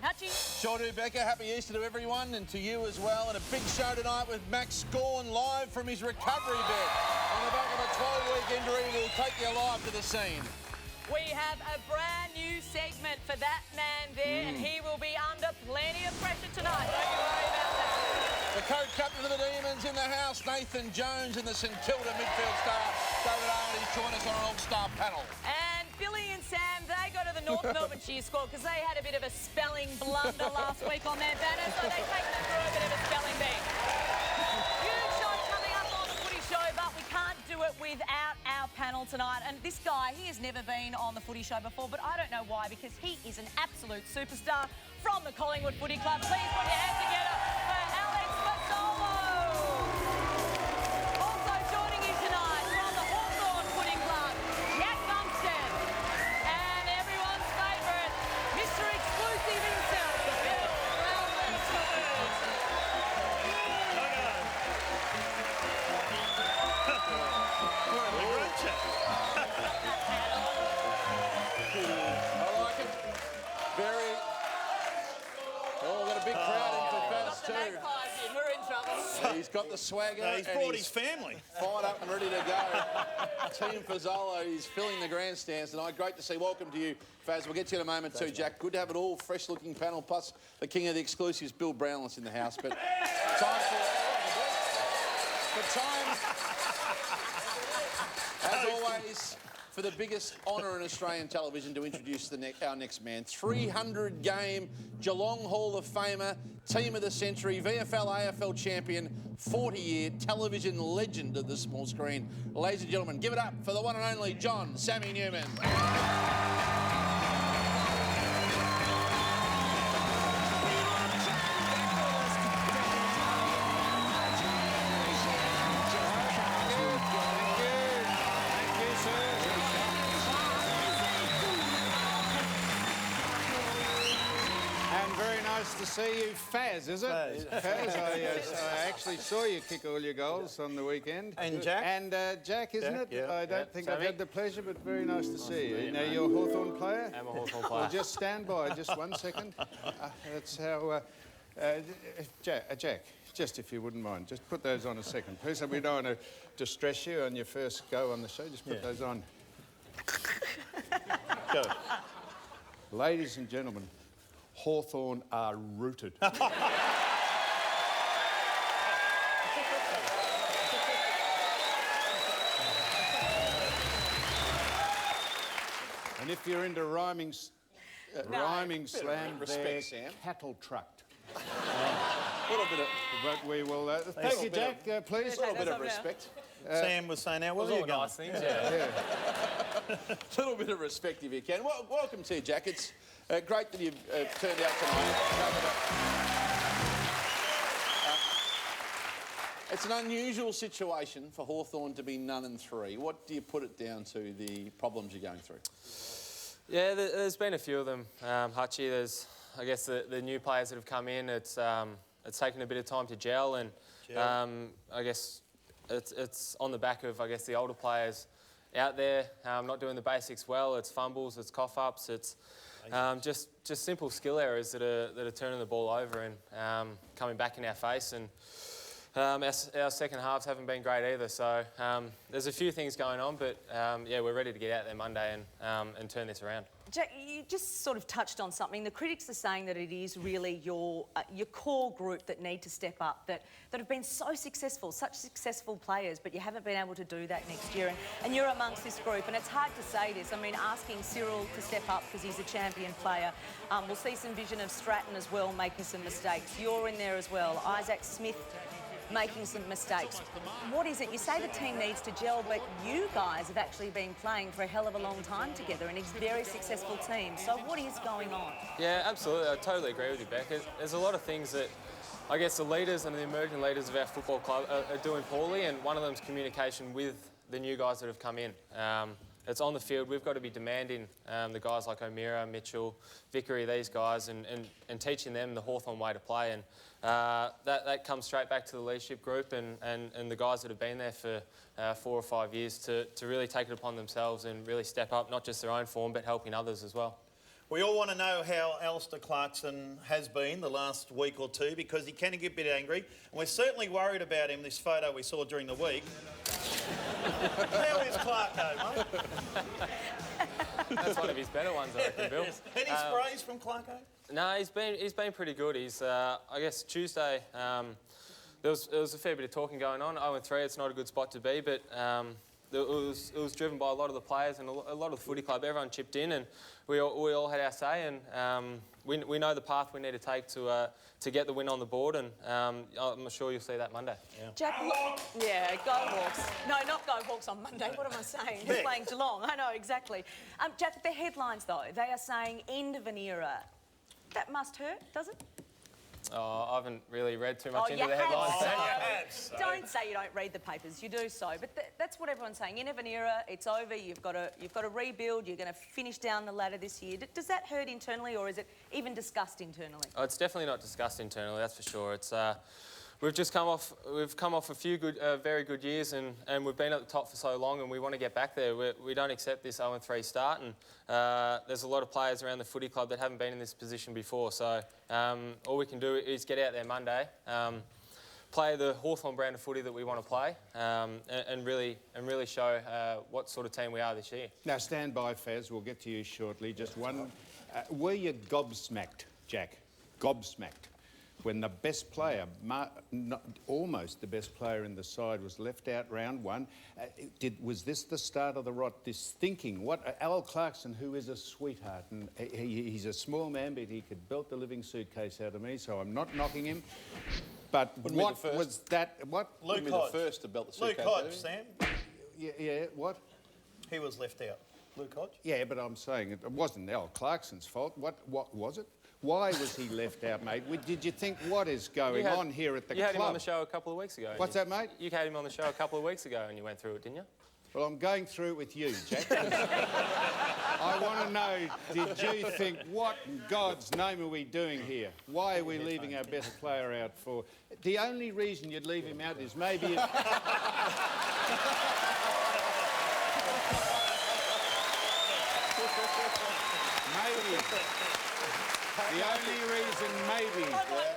tonight. Hutchie? Sure do, Becca. Happy Easter to everyone and to you as well. And a big show tonight with Max Gawn live from his recovery bed. On the back of a 12-week injury, we'll take you live to the scene. We have a brand new segment for that man there, and he will be under plenty of pressure tonight. Don't you worry about that. The co-captain of the Demons in the house, Nathan Jones, and the St Kilda midfield star, David Arnold, join us on an all-star panel. And Billy and Sam, they go to the North Melbourne cheer squad because they had a bit of a spelling blunder last week on their banner, so they take them through a bit of a spelling bee. Huge show coming up on the Footy Show, but we can't do it without our panel tonight. And this guy, he has never been on the Footy Show before, but I don't know why, because he is an absolute superstar from the Collingwood Footy Club. Please put your hands together for Alex Mazzolo. Also joining you tonight from the Hawthorn Footy Club, Jack Bumstead. And everyone's favourite, Mr. Exclusive himself, Bill I like it. Very... Oh, we've got a big crowd in for Faz too. We're in trouble. He's got the swagger. He's brought his family. Fired up and ready to go. Team Fazzolo is filling the grandstands tonight. Great to see. Welcome to you, Faz. We'll get to you in a moment too, Jack. Good to have it all fresh-looking panel, plus the king of the exclusives, Bill Brownless, in the house. But time as always, for the biggest honour in Australian television to introduce our next man. 300-game Geelong Hall of Famer, Team of the Century, VFL AFL champion, 40-year television legend of the small screen. Ladies and gentlemen, give it up for the one and only John Sammy Newman. Nice to see you, Faz, is it? Faz, I actually saw you kick all your goals on the weekend. And Jack? And Jack, isn't it? Yeah, I don't think I've had the pleasure, but very nice to see you. Now, you're a Hawthorn player? I'm a Hawthorn player. Well, just stand by just 1 second. That's how... Jack, just if you wouldn't mind, just put those on a second, please. We don't want to distress you on your first go on the show. Just put those on. Go. Ladies and gentlemen, Hawthorn are rooted. And if you're into rhyming slam, they're cattle trucked. A little bit of... But we will... thank you, Jack, please. A little bit of respect. Sam was saying, how was you going? Nice things, yeah. A little bit of respect if you can. Well, welcome to you, Jack. It's great that you've turned out tonight. It's an unusual situation for Hawthorn to be 0-3. What do you put it down to, the problems you're going through? Yeah, there's been a few of them, Hutchie. There's, I guess, the new players that have come in. It's taken a bit of time to gel, and I guess it's on the back of, I guess, the older players out there not doing the basics well. It's fumbles, it's cough-ups, it's just simple skill errors that are turning the ball over and coming back in our face. And our second halves haven't been great either. So there's a few things going on, but yeah, we're ready to get out there Monday and turn this around. Jack, you just sort of touched on something. The critics are saying that it is really your core group that need to step up, that have been so successful, such successful players, but you haven't been able to do that next year. And you're amongst this group, and it's hard to say this. I mean, asking Cyril to step up because he's a champion player. We'll see some vision of Stratton as well making some mistakes. You're in there as well. Isaac Smith making some mistakes. What is it? You say the team needs to gel, but you guys have actually been playing for a hell of a long time together and it's a very successful team. So what is going on? Yeah, absolutely. I totally agree with you, Beck. There's a lot of things that I guess the leaders and the emerging leaders of our football club are doing poorly, and one of them is communication with the new guys that have come in. It's on the field. We've got to be demanding the guys like O'Meara, Mitchell, Vickery, these guys, and teaching them the Hawthorn way to play. And that comes straight back to the leadership group and the guys that have been there for 4 or 5 years to really take it upon themselves and really step up, not just their own form, but helping others as well. We all want to know how Alistair Clarkson has been the last week or two because he can get a bit angry. And we're certainly worried about him, this photo we saw during the week. How is Clarko, mate? That's one of his better ones, I reckon, Bill. Yes. Any sprays from Clarko? No, he's been pretty good. He's I guess Tuesday there was a fair bit of talking going on. 0-3, it's not a good spot to be, but it was driven by a lot of the players and a lot of the footy club. Everyone chipped in, and we all had our say. And we know the path we need to take to get the win on the board. And I'm sure you'll see that Monday. Yeah. Jack, yeah, go Hawks. No, not go Hawks on Monday. What am I saying? He's playing Geelong. I know exactly. Jack, the headlines though, they are saying end of an era. That must hurt, does it? Oh, I haven't really read too much into you the headlines. have so. Don't say you don't read the papers. You do so. But that's what everyone's saying. End of an era. It's over. You've got to rebuild. You're going to finish down the ladder this year. Does that hurt internally, or is it even discussed internally? Oh, it's definitely not discussed internally. That's for sure. It's we've come off a few good, very good years, and we've been at the top for so long, and we want to get back there. We don't accept this 0-3 start, and there's a lot of players around the footy club that haven't been in this position before. So all we can do is get out there Monday, play the Hawthorn brand of footy that we want to play, and really show what sort of team we are this year. Now stand by, Faz. We'll get to you shortly. Just one. Were you gobsmacked, Jack? Gobsmacked. When the best player, almost the best player in the side, was left out round one. Was this the start of the rot, this thinking? Al Clarkson, who is a sweetheart, and he's a small man, but he could belt the living suitcase out of me, so I'm not knocking him. But what was that? What? Luke Be Hodge. the first to belt the suitcase. Luke Hodge, Sam. Yeah, what? He was left out. Luke Hodge? Yeah, but I'm saying it wasn't Al Clarkson's fault. What was it? Why was he left out, mate? Did you think, what is going on here at the club? You had him on the show a couple of weeks ago. What's that, mate? You had him on the show a couple of weeks ago and you went through it, didn't you? Well, I'm going through it with you, Jack. I want to know, did you think, what in God's name are we doing here? Why are we leaving our best player out for? The only reason you'd leave him out is maybe... The only reason maybe...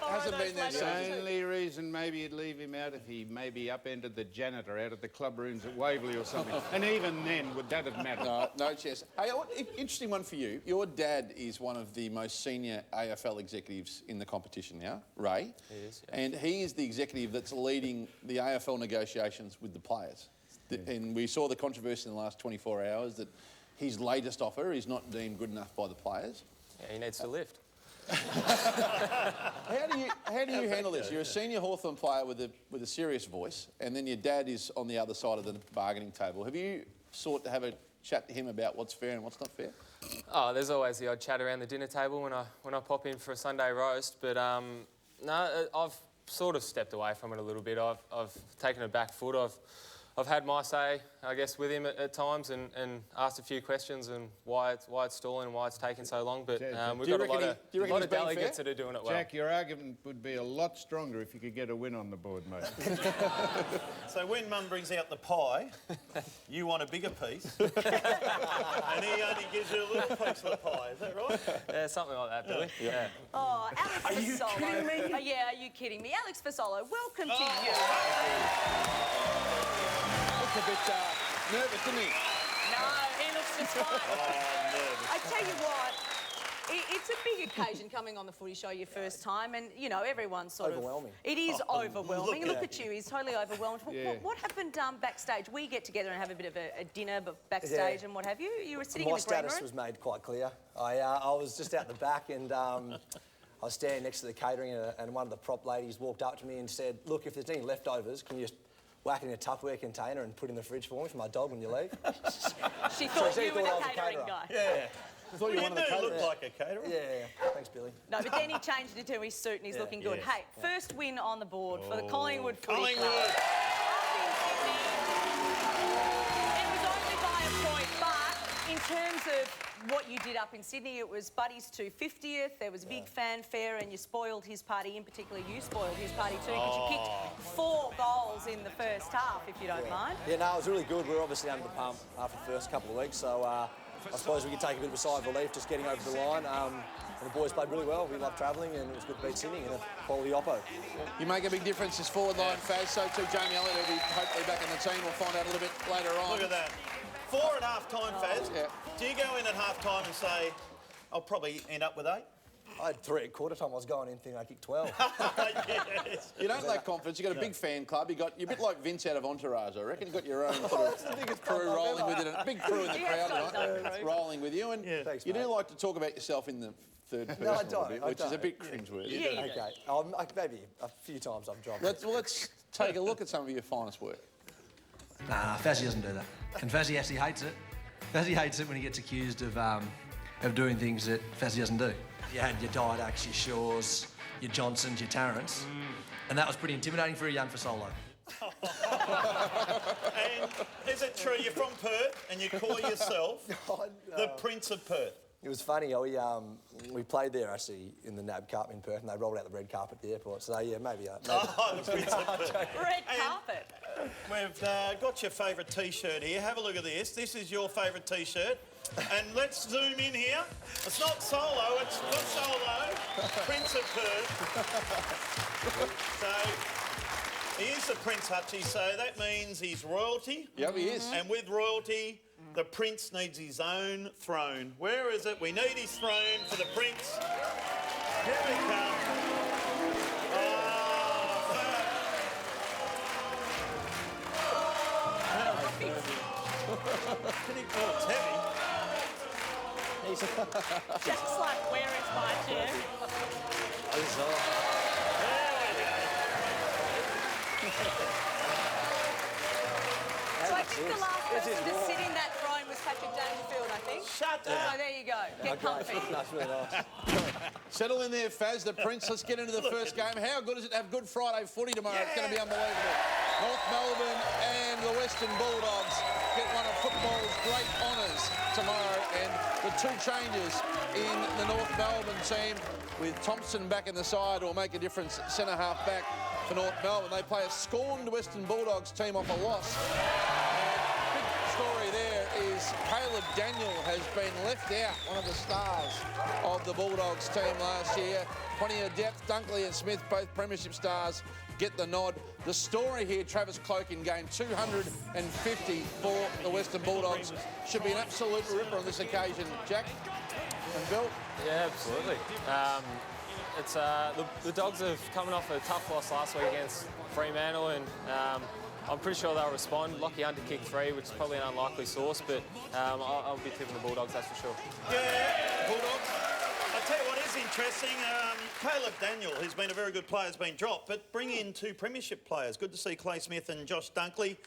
Hasn't been there since. The only reason maybe you'd leave him out if he maybe upended the janitor out of the club rooms at Waverley or something. And even then, would that have mattered? No chance. Hey, interesting one for you. Your dad is one of the most senior AFL executives in the competition now, Ray. He is, yeah. And he is the executive that's leading the AFL negotiations with the players. And we saw the controversy in the last 24 hours that his latest offer is not deemed good enough by the players. Yeah, he needs to lift. How do you handle this? You're a senior Hawthorn player with a serious voice, and then your dad is on the other side of the bargaining table. Have you sought to have a chat to him about what's fair and what's not fair? Oh, there's always the odd chat around the dinner table when I pop in for a Sunday roast, but no, I've sort of stepped away from it a little bit. I've taken a back foot. I've had my say, I guess, with him at times and asked a few questions and why it's stalling and why it's taking so long. But we've got a lot of delegates that are doing it well. Jack, your argument would be a lot stronger if you could get a win on the board, mate. So when Mum brings out the pie, you want a bigger piece, and he only gives you a little piece of the pie. Is that right? Yeah, something like that, Billy. Yeah. Oh, Alex Are you Fasolo. kidding me? Oh, yeah, are you kidding me? Alex Fasolo, welcome to you. Looks a bit nervous, didn't he? No, he looks just fine. I tell you what, it's a big occasion coming on the Footy Show your first time, and you know everyone's sort overwhelming. of. It is overwhelming. Look at you, he's totally overwhelmed. Yeah. What happened backstage? We get together and have a bit of a dinner, but backstage and what have you. You were sitting My in the green room. status was made quite clear. I was just out the back and I was standing next to the catering and one of the prop ladies walked up to me and said, "Look, if there's any leftovers, can you just whack it in a Tupperware container and put in the fridge for me for my dog when you leave?" She thought she you were thought I was the a catering caterer. guy. Yeah. I thought you You wanted to do cater. look like a caterer. Yeah. Thanks, Billy. No, but then he changed it to his suit and he's looking good. Yes. Hey, first win on the board for the Collingwood Footy Club. Collingwood. It was only by a point, but in terms of what you did up in Sydney, it was Buddy's 250th, there was a big fanfare and you spoiled his party, in particular you spoiled his party too, because you kicked 4 goals in the first half, if you don't mind. Yeah, no, it was really good. We were obviously under the pump after the first couple of weeks, so I suppose we could take a bit of a sigh of relief just getting over the line. And the boys played really well. We love travelling, and it was good to beat Sydney in a quality oppo. You make a big difference this forward line, Faz. So too Jamie Elliott will be hopefully back in the team. We'll find out a little bit later on. Look at that. 4 at half-time, Faz. Yeah. Do you go in at half-time and say, I'll probably end up with 8? I had 3 at quarter time. I was going in thinking I kicked 12. Yes. You don't lack confidence. You've got a big fan club. You're a bit like Vince out of Entourage, I reckon. You've got your own sort of crew rolling with it. A big crew in the crowd tonight rolling with you. And Thanks, you do mate. like to talk about yourself in the third person No, I a don't. bit, I which is a don't. bit cringeworthy. Yeah, you do. Okay. Maybe a few times I've dropped it. Let's take a look at some of your finest work. Nah, Fazzy doesn't do that. And Fazzy actually hates it. Fazzy hates it when he gets accused of doing things that Fazzy doesn't do. You had your Didaks, your Shaws, your Johnsons, your Tarrants, and that was pretty intimidating for a young Fasolo. And is it true you're from Perth and you call yourself the Prince of Perth? It was funny. We played there actually in the NAB Cup in Perth, and they rolled out the red carpet at the airport. So yeah, maybe. Oh, the Prince of Perth. Red carpet. We've got your favourite T-shirt here. Have a look at this. This is your favourite T-shirt. And let's zoom in here. It's not Solo, it's not Solo. Prince of Perth. So, he is the Prince, Hutchie, so that means he's royalty. Yep, he is. And with royalty, the Prince needs his own throne. Where is it? We need his throne for the Prince. Here we come. Oh, it's heavy. Jack's like, where is my chair? So I think the last person to sit in that throne was Patrick Dangerfield, I think. Shut So up. there you go. Get comfy. That's really nice. Settle in there, Faz, the Prince. Let's get into the first game. How good is it to have Good Friday footy tomorrow? It's going to be unbelievable. North Melbourne and the Western Bulldogs get one of football's great honours tomorrow. And the 2 changes in the North Melbourne team, with Thompson back in the side, will make a difference. Centre half back for North Melbourne. They play a scorned Western Bulldogs team off a loss. Big story there is Caleb Daniel has been left out, one of the stars of the Bulldogs team last year. Plenty of depth. Dunkley and Smith, both premiership stars, get the nod. The story here, Travis Cloak in game 250 for the Western Bulldogs. Should be an absolute ripper on this occasion. Jack and Bill? Yeah, absolutely. It's the Dogs have coming off a tough loss last week against Fremantle, and I'm pretty sure they'll respond. Lockie under kick 3, which is probably an unlikely source, but I'll be tipping the Bulldogs, that's for sure. Yeah, Bulldogs. I'll tell you what is interesting. Caleb Daniel, who's been a very good player, has been dropped, but bring in 2 premiership players. Good to see Clay Smith and Josh Dunkley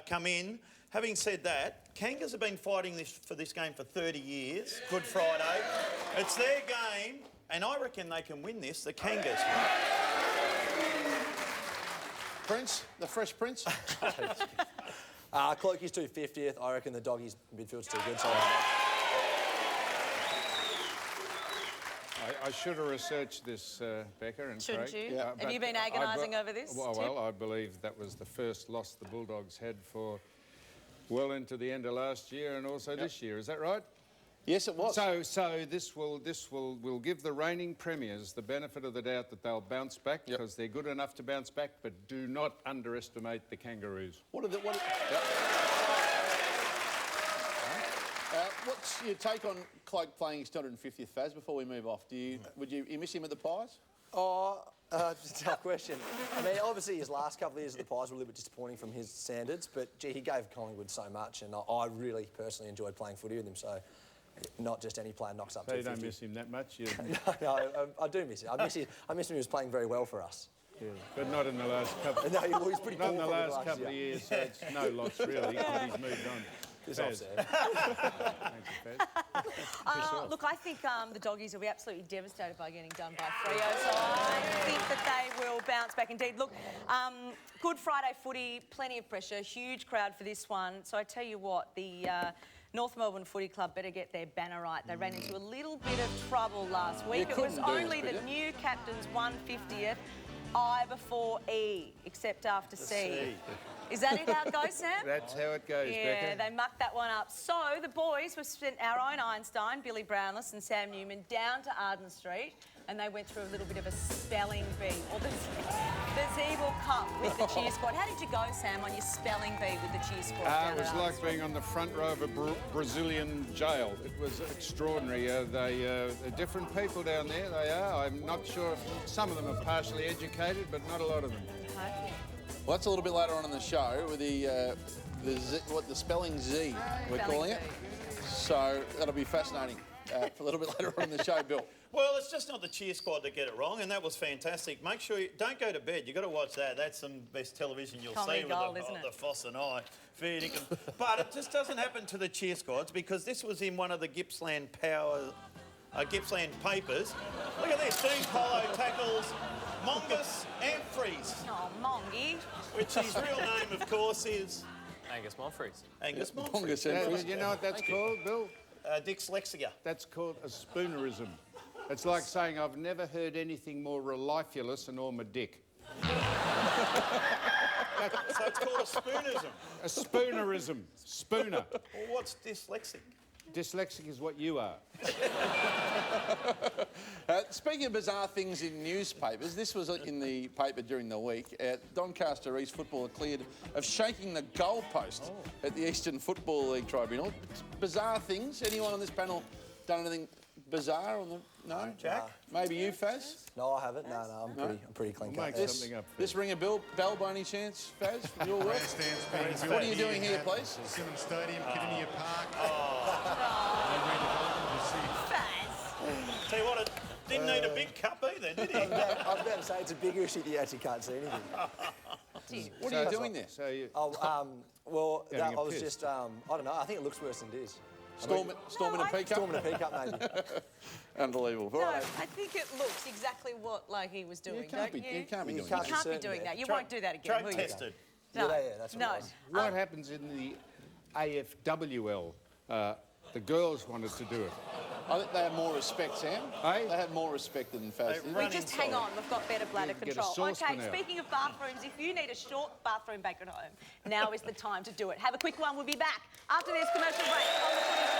come in. Having said that, Kangas have been fighting for this game for 30 years. Good Friday. It's their game, and I reckon they can win this, the Kangas. Prince, the fresh Prince. Cloakey's 250th. I reckon the Doggies midfield's too good. So I should have researched this, Becca and Shouldn't Craig. you? Yeah, Have but you been agonising over this, Well, I believe that was the first loss the Bulldogs had for well into the end of last year and also this year. Is that right? Yes, it was. So this will give the reigning premiers the benefit of the doubt that they'll bounce back because they're good enough to bounce back, but do not underestimate the Kangaroos. What's your take on Cloak playing his 250th, Faz, before we move off? You miss him at the Pies? It's a tough question. I mean, obviously his last couple of years at the Pies were a little bit disappointing from his standards, but gee, he gave Collingwood so much, and I really personally enjoyed playing footy with him. So, not just any player knocks up. So you don't miss him that much? No, I do miss him. I miss him when he was playing very well for us. Yeah, but not in the last couple. No, he was pretty Not poor in the for last couple of years. So it's no loss really, because he's moved on. Faz. Thank you, Faz. Look, I think the Doggies will be absolutely devastated by getting done by Freo, so I think that they will bounce back indeed. Look, Good Friday footy, plenty of pressure, huge crowd for this one. So I tell you what, the North Melbourne Footy Club better get their banner right. They ran into a little bit of trouble last week. It was only the new captain's 150th. I before E, except after C. Is that how it goes, Sam? That's how it goes, Yeah, Becca. they mucked that one up. So the boys were sent our own Einstein, Billy Brownless and Sam Newman, down to Arden Street, and they went through a little bit of a spelling bee, or the Zeeble Cup with the cheer squad. How did you go, Sam, on your spelling bee with the cheer squad? Down It was at like Arden being on the front row of a Brazilian jail. It was extraordinary. They're different people down there, they are. I'm not sure if some of them are partially educated, but not a lot of them. Street? Well, that's a little bit later on in the show with the spelling Z, we're Spelling calling it. bee. So that'll be fascinating for a little bit later on in the show, Bill. Well, it's just not the cheer squad that get it wrong, and that was fantastic. Make sure you don't go to bed. You've got to watch that. That's some best television you'll Comedy see gold, with isn't it? the Foss and I. Fair dinkum. But it just doesn't happen to the cheer squads because this was in one of the Gippsland Gippsland papers. Look at this. Dean Polo tackles Mongus Amphreys, Oh, Mongy. which his real name, of course, is Angus Monfries. Angus Mongus Monfries. Amphreys. You know what that's called, Bill? Dyslexia. That's called a spoonerism. It's like saying I've never heard anything more relifeless and all my dick. So it's called a spoonism. A spoonerism. Spooner. Well, what's dyslexic? Dyslexic is what you are. Speaking of bizarre things in newspapers, this was in the paper during the week. Doncaster East footballer cleared of shaking the goalpost at the Eastern Football League Tribunal. Bizarre things. Anyone on this panel done anything bizarre on the... No? Jack? Maybe you, Faz? No, I haven't. No, I'm pretty clean We'll cut. make something up for This ring a bell by any chance, Faz, from your work? Grandstand's being built What are you doing here, please? Simmons Stadium, Kivinia Park. Tell you what, it didn't need a big cup either, did he? I was about to say it's a bigger issue that you actually can't see anything. What are you doing there? So you... Well, Having I a was piss. just, I don't know, I think it looks worse than it is. Storming a peacup? Storming a peacup, maybe. Unbelievable. No, All right. I think it looks exactly what like he was doing, You can't don't be, you? you can't be You doing can't that. You can't be certain doing there. that. You won't do that again, Drug will you? tested. No. Yeah, that's what no. it was. What happens in the AFWL? The girls wanted to do it. I think they have more respect, Sam. Hey? They have more respect than Faz. They We run just inside. hang on, we've got better bladder Get a control. saucepan Okay, out. speaking of bathrooms, if you need a short bathroom back at home, now is the time to do it. Have a quick one, we'll be back after this commercial break on the Footy Show.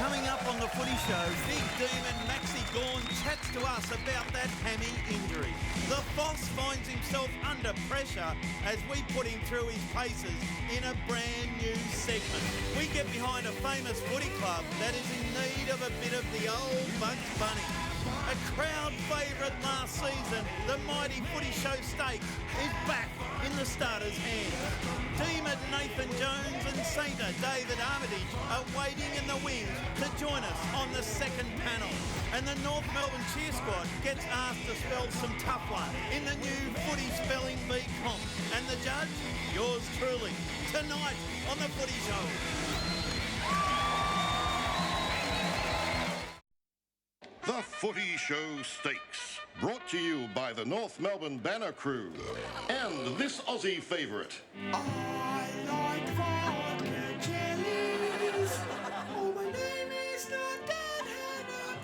Coming up on the Footy Show, Big Demon Maxi Gawn chats to us about that hammy injury. The Foss finds himself under pressure as we put him through his paces in a brand new segment. We get behind a famous footy club that is in need of a bit of the old Bugs Bunny. A crowd favourite last season, the mighty Footy Show Stakes is back in the starters' hands. Demon Nathan Jones and Sainter David Armitage are waiting in the wings to join us on the second panel. And the North Melbourne cheer squad gets asked to spell some tough one in the new Footy Spelling Bee comp. And the judge, yours truly, tonight on the Footy Show. The Footy Show Stakes, brought to you by the North Melbourne Banner Crew and this Aussie favourite. I like vodka jellies. Oh, my name is not Dan Hannah.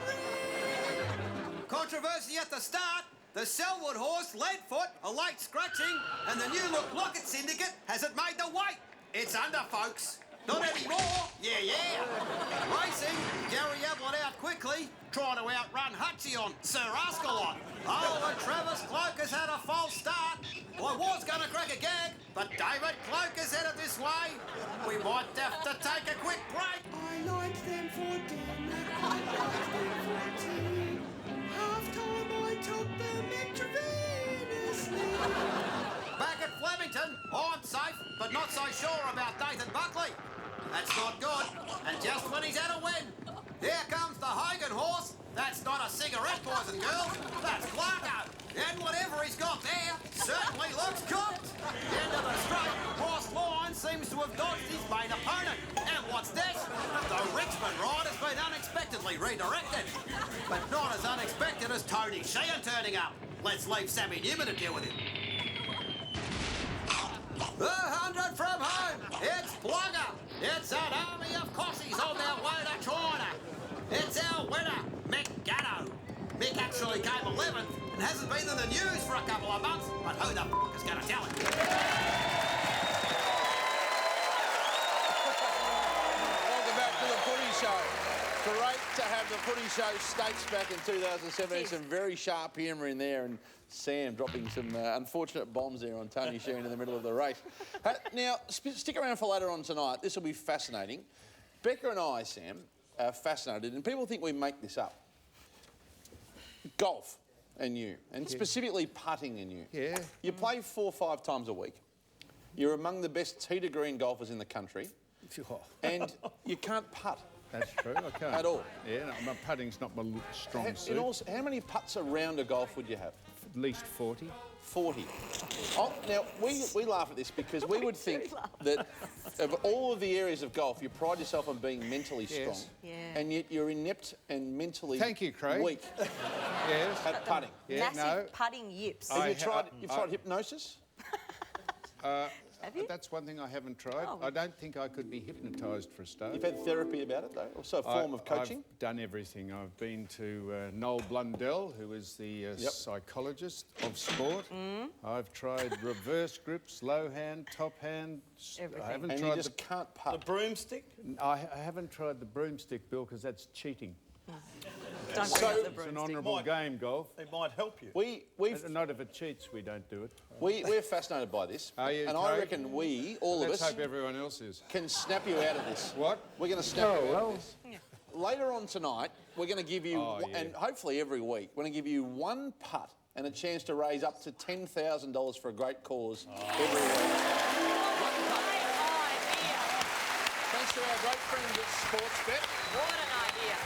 Controversy at the start. The Selwood horse, Leadfoot, a late scratching, and the new look Lockett syndicate hasn't made the weight. It's under, folks. Not anymore. Yeah. Racing, Gary Ablett out quickly, trying to outrun Hutchie on Sir Ascalon. Oh, and Travis Cloak has had a false start. I was going to crack a gag, but David Cloak is headed this way. We might have to take a quick break. I like them for dinner. I like them for tea. Half-time I took them intravenously. Back at Flemington, I'm safe, but not so sure about Nathan Buckley. That's not good. And just when he's had a win, here comes the Hogan horse. That's not a cigarette, boys and girls. That's Clarko. And whatever he's got there certainly looks cooked. End of the straight, Horse Line seems to have dodged his main opponent. And what's this? The Richmond ride has been unexpectedly redirected. But not as unexpected as Tony Sheehan turning up. Let's leave Sammy Newman to deal with him. The 100 from home, it's Plugger. It's an army of Cossies on their way to China. It's our winner, Mick Gatto. Mick actually came 11th, and hasn't been in the news for a couple of months, but who the f*** is going to tell him? Welcome back to the Footy Show. Great to have the Footy Show stakes back in 2017. Some very sharp humour in there, and Sam dropping some unfortunate bombs there on Tony Sheeran in the middle of the race. Now, stick around for later on tonight. This will be fascinating. Becca and I, Sam, are fascinated, and people think we make this up. Golf and you, and specifically putting and you. Yeah. You play 4 or 5 times a week. You're among the best tee to green golfers in the country, and you can't putt. That's true, I can't. At all? Yeah, no, my putting's not my strong suit. How many putts around a golf would you have? At least 40. 40. Oh, now, we laugh at this because we would think that of all of the areas of golf, you pride yourself on being mentally strong. Yeah. And yet you're inept and mentally Thank you, Craig. weak Yes. at putting. Yeah, Massive putting yips. Have you tried hypnosis? Have you? That's one thing I haven't tried. Oh. I don't think I could be hypnotised for a start. You've had therapy about it, though? Also a form of coaching? I've done everything. I've been to Noel Blundell, who is the psychologist of sport. I've tried reverse grips, low hand, top hand. Everything. I haven't And tried you just can't putt. The broomstick? I haven't tried the broomstick, Bill, because that's cheating. Don't So- bring up the It's an broomstick. honourable game, golf. It might help you. Not if it cheats, we don't do it. We're fascinated by this. Are you, and I Craig? reckon we, all of Let's us, hope everyone else is. can snap you out of this. What? We're going to snap you out of this. Later on tonight, we're going to give you, and hopefully every week, we're going to give you one putt and a chance to raise up to $10,000 for a great cause every week. Thanks to our great friends at Sportsbet. What an idea.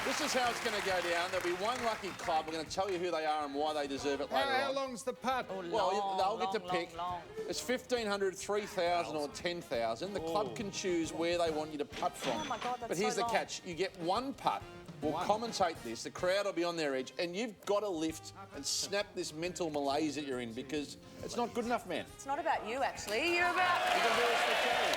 This is how it's going to go down. There'll be one lucky club. We're going to tell you who they are and why they deserve it later How on. long's the putt? Well, they'll get to long, pick. long. It's 1,500, 3,000 or 10,000. The club can choose where they want you to putt from. Oh, my God, that's But here's so the long. catch. You get one putt. We'll commentate this. The crowd will be on their edge. And you've got to lift and snap this mental malaise that you're in because it's not good enough, man. It's not about you, actually. You're about... You can do this for charity.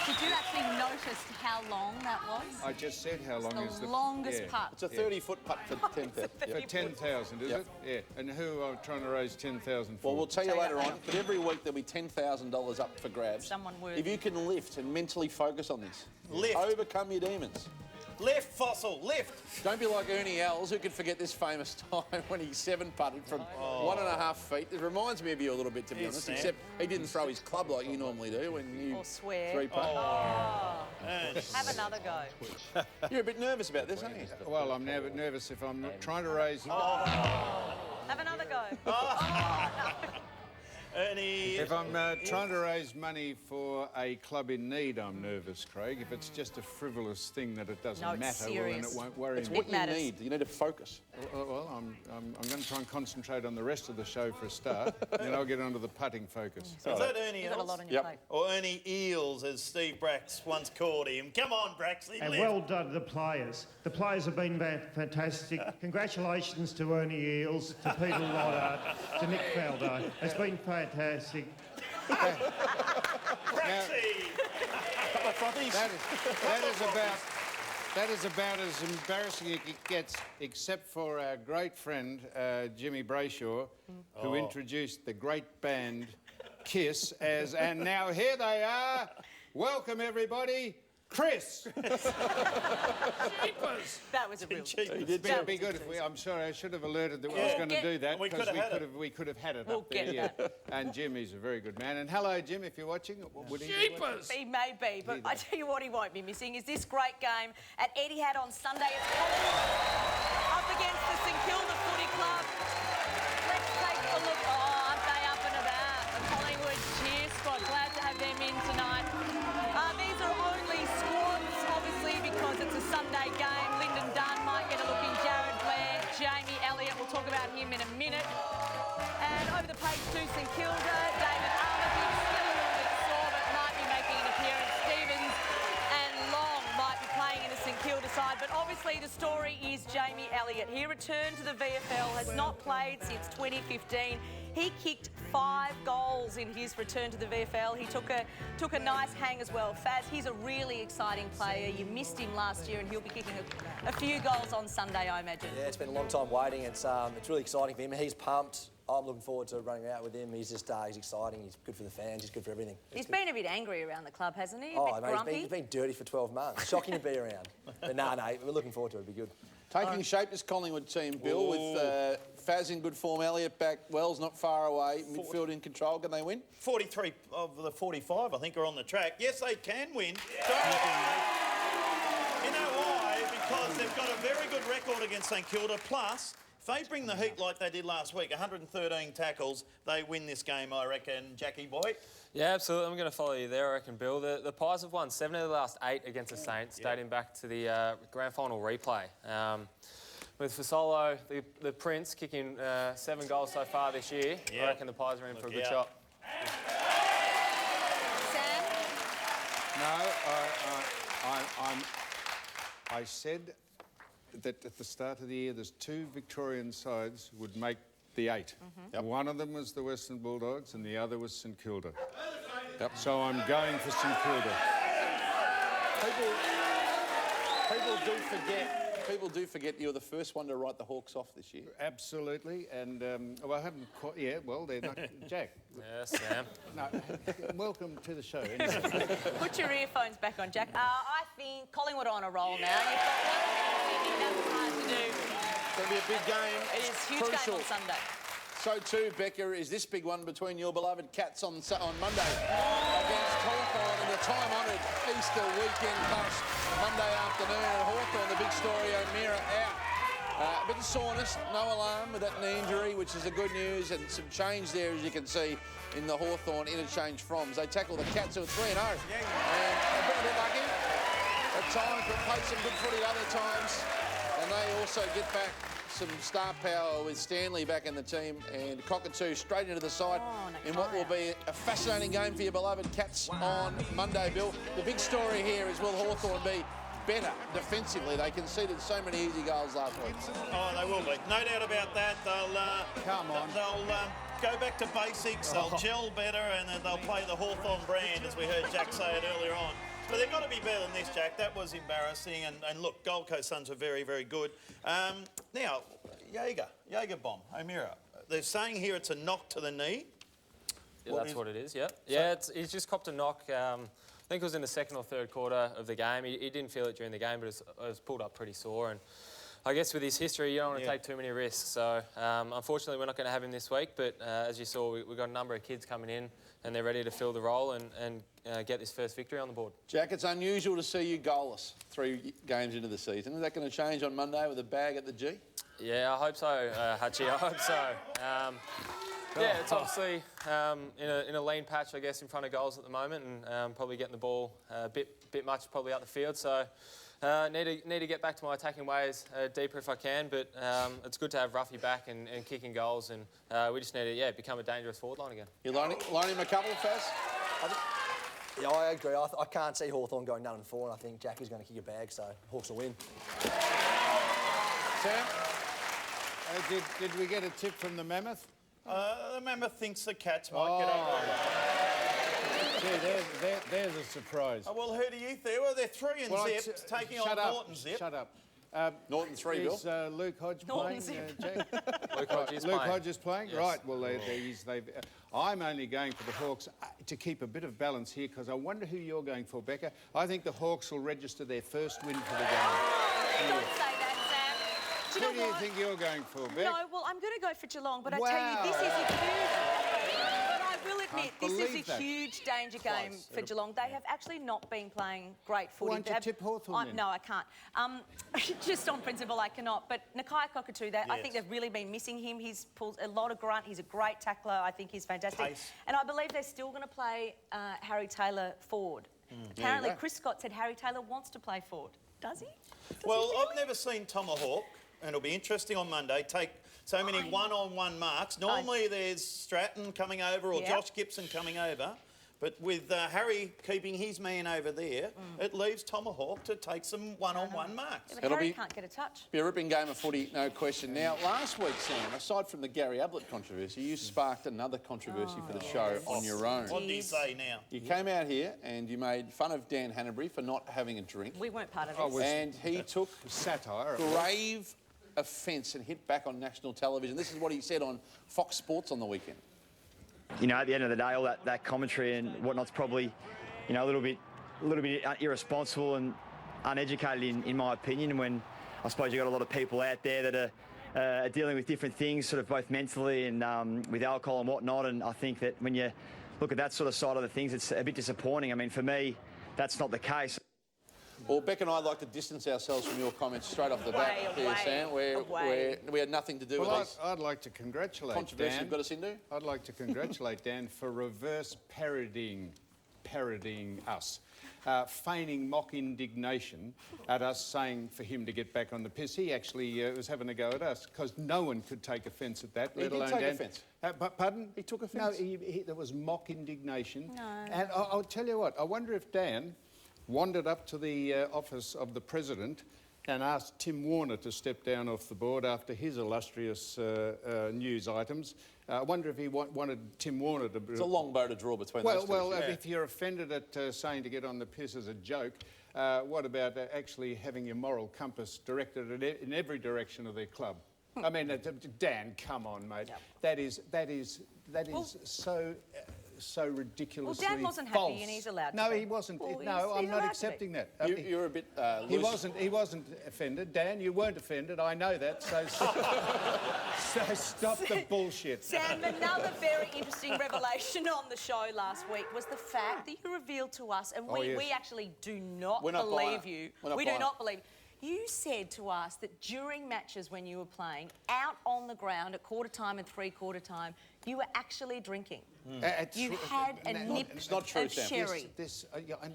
Did you actually notice how long that was? I just said how long is The longest putt. It's a 30-foot putt for 10,000. For 10,000, is it? Yeah. And who are trying to raise 10,000 for? Well, we'll tell you later on, but every week there'll be $10,000 up for grabs. Someone worthy. If you can lift and mentally focus on this. Lift. Overcome your demons. Lift, Fossil, lift. Don't be like Ernie Els, who could forget this famous time when he 7-putted from 1.5 feet. It reminds me of you a little bit, to be honest, Sam. except he didn't throw his club like you normally do when you Or swear. 3-putt. Have another go. You're a bit nervous about this, aren't you? Well, I'm nervous if I'm trying to raise... Have another go. Ernie... If I'm trying to raise money for a club in need, I'm nervous, Craig. If it's just a frivolous thing that it doesn't No, it's matter, well, then serious. it won't worry It's me. what you matters. need. You need to focus. Well, I'm going to try and concentrate on the rest of the show for a start, then I'll get onto the putting focus. Is that Ernie You've got a Els? lot on your plate. Or Ernie Eels, as Steve Brax once called him. Come on, Braxley, And lift. well done to the players. The players have been fantastic. Congratulations to Ernie Eels, to Peter Loddart, to Nick Faldo. It's been fantastic. Braxley! That is about as embarrassing as it gets, except for our great friend Jimmy Brayshaw, who introduced the great band Kiss as, and now here they are. Welcome everybody, Chris. That was a real... It'd be good if we. I'm sorry, I should have alerted that I was going to do that We because could have had it. we could have had it We'll up there. get Yeah. And Jimmy's a very good man. And hello, Jim, if you're watching. Would he be watching? He may be, but I tell you what he won't be missing is this great game at Etihad on Sunday. It's Collingwood up against the St Kilda Footy Club. Let's take a look. Oh, aren't they up and about? The Collingwood cheer squad. Glad to have them in tonight. These are only squads, obviously, because it's a Sunday game. Lyndon Dunn might get a look in. Jared Blair, Jamie Elliott. We'll talk about him in a minute. And over the page to St Kilda, David Armitage, still a little bit sore, but might be making an appearance. Stevens and Long might be playing in the St Kilda side, but obviously the story is Jamie Elliott. He returned to the VFL, has not played since 2015. He kicked 5 goals in his return to the VFL. He took a nice hang as well. Faz, he's a really exciting player. You missed him last year and he'll be kicking a few goals on Sunday, I imagine. Yeah, it's been a long time waiting. It's really exciting for him. He's pumped. I'm looking forward to running out with him. He's just he's exciting. He's good for the fans. He's good for everything. He's been a bit angry around the club, hasn't he? Oh, mate, he's been dirty for 12 months. Shocking to be around. But no, we're looking forward to it. It'll be good. Taking shape, this Collingwood team, Bill, with Faz in good form, Elliott back, Wells not far away, midfield in control. Can they win? 43 of the 45, I think, are on the track. Yes, they can win. You know why? Because they've got a very good record against St Kilda. Plus, if they bring the heat like they did last week, 113 tackles, they win this game, I reckon, Jackie boy. Yeah, absolutely. I'm going to follow you there, I reckon, Bill. The Pies have won 7 of the last 8 against the Saints, dating back to the grand final replay. With Fasolo, the Prince, kicking 7 goals so far this year, I reckon the Pies are in for a good shot. Sam? No, I said that at the start of the year, there's 2 Victorian sides would make the 8. One of them was the Western Bulldogs and the other was St Kilda. So I'm going for St Kilda. People do forget you're the first one to write the Hawks off this year. Absolutely, and well, I haven't quite. Yeah, well, they're not. Jack. Yes, Sam. No, welcome to the show. Anyway. Put your earphones back on, Jack. I think Collingwood are on a roll now. You've got one hard to do. It's going to be a big game. It is a huge game on Sunday. So too, Becca, is this big one between your beloved Cats on Monday against Hawthorn in the time-honoured Easter weekend clash Monday afternoon at Hawthorn. The big story, O'Meara out. A bit of soreness, no alarm with that knee injury, which is the good news, and some change there, as you can see, in the Hawthorn interchange froms. They tackle the Cats, who are 3-0. And they've been a bit lucky at times, but played some good footy other times. And they also get back some star power with Stanley back in the team, and Cockatoo straight into the side in what will be a fascinating game for your beloved Cats on Monday, Bill. The big story here is, will Hawthorn be better defensively? They conceded so many easy goals last week. Oh, they will be. No doubt about that. They'll go back to basics, they'll gel better, and then they'll play the Hawthorn brand, as we heard Jack say it earlier on. But they've got to be better than this, Jack. That was embarrassing. And look, Gold Coast Suns are very, very good. Now, Jaeger bomb, O'Meara. They're saying here it's a knock to the knee. Yeah, that's what it is, yeah. Yeah, he's just copped a knock. I think it was in the second or third quarter of the game. He didn't feel it during the game, but it was pulled up pretty sore. And I guess with his history, you don't want to take too many risks. So, unfortunately, we're not going to have him this week. But as you saw, we've got a number of kids coming in, and they're ready to fill the role and get this first victory on the board. Jack, it's unusual to see you goalless 3 games into the season. Is that going to change on Monday with a bag at the G? Yeah, I hope so, Hutchie. I hope so. Yeah, it's obviously in a lean patch, I guess, in front of goals at the moment, and probably getting the ball a bit much probably up the field. So need to get back to my attacking ways deeper if I can. But it's good to have Ruffy back and kicking goals, and we just need to become a dangerous forward line again. You loan him a couple, Faz? Yeah, I agree. I can't see Hawthorn going 0-4, and I think Jackie's going to kick a bag, so Hawks will win. Sam? Did we get a tip from the Mammoth? The Mammoth thinks the Cats might get over it. Gee, there's a surprise. Oh, well, who do you think? Well, they're 3 and Zip, taking on Norton Zip. Shut up. Norton 3, Bill. Is Luke Hodge playing, Jack? Luke Hodge is playing? Yes. Right, well, I'm only going for the Hawks to keep a bit of balance here, because I wonder who you're going for, Becca. I think the Hawks will register their first win for the game. Don't say that, Sam. Who do you think you're going for, Beck? No, well, I'm going to go for Geelong, but I tell you, this is a huge... But I will admit, this is a huge danger game for Geelong. They have actually not been playing great footy. Why don't you tip Hawthorn then? No, I can't. Just on principle, I cannot. But Nakai Cockatoo, I think they've really been missing him. He's pulled a lot of grunt. He's a great tackler. I think he's fantastic. Pace. And I believe they're still going to play Harry Taylor forward. Apparently, Chris Scott said Harry Taylor wants to play forward. Does he? Well, I've never seen Tomahawk, and it'll be interesting on Monday, take so many one-on-one marks. Normally there's Stratton coming over or Josh Gibson coming over. But with Harry keeping his man over there, it leaves Tomahawk to take some one-on-one marks. Yeah, but Harry can't get a touch. Be a ripping game of footy, no question. Now, last week, Sam, aside from the Gary Ablett controversy, you sparked another controversy for the show on your own. What did he say now? You came out here and you made fun of Dan Hanbury for not having a drink. We weren't part of this. And he took satire, grave offence and hit back on national television. This is what he said on Fox Sports on the weekend. You know, at the end of the day, all that commentary and whatnot's probably, you know, a little bit irresponsible and uneducated in my opinion. When I suppose you've got a lot of people out there that are dealing with different things, sort of both mentally and with alcohol and whatnot. And I think that when you look at that sort of side of the things, it's a bit disappointing. I mean, for me, that's not the case. Well, Beck and I'd like to distance ourselves from your comments straight off the bat here, Sam. We had nothing to do with this. I'd like to congratulate controversy Dan. You've got us into? I'd like to congratulate Dan for reverse parodying us. Feigning mock indignation at us saying for him to get back on the piss. He actually was having a go at us because no one could take offence at that, let alone Dan. He did take offence. Pardon? He took offence? No, there was mock indignation. No. And I'll tell you what, I wonder if Dan wandered up to the office of the President and asked Tim Warner to step down off the board after his illustrious news items. I wonder if he wanted Tim Warner to... It's a long bow to draw between those two. Well, if you're offended at saying to get on the piss as a joke, what about actually having your moral compass directed in every direction of their club? I mean, Dan, come on, mate. Yep. That is so ridiculously Dan wasn't false. happy and he's allowed to No, be. he wasn't. Well, No, I'm not accepting that. You're a bit loose. He wasn't offended. Dan, you weren't offended. I know that. So stop the bullshit. Sam, another very interesting revelation on the show last week was the fact that you revealed to us, and we actually do not believe you. We do not believe you said to us that during matches when you were playing, out on the ground at quarter time and three-quarter time, you were actually drinking. You had a nip of sherry.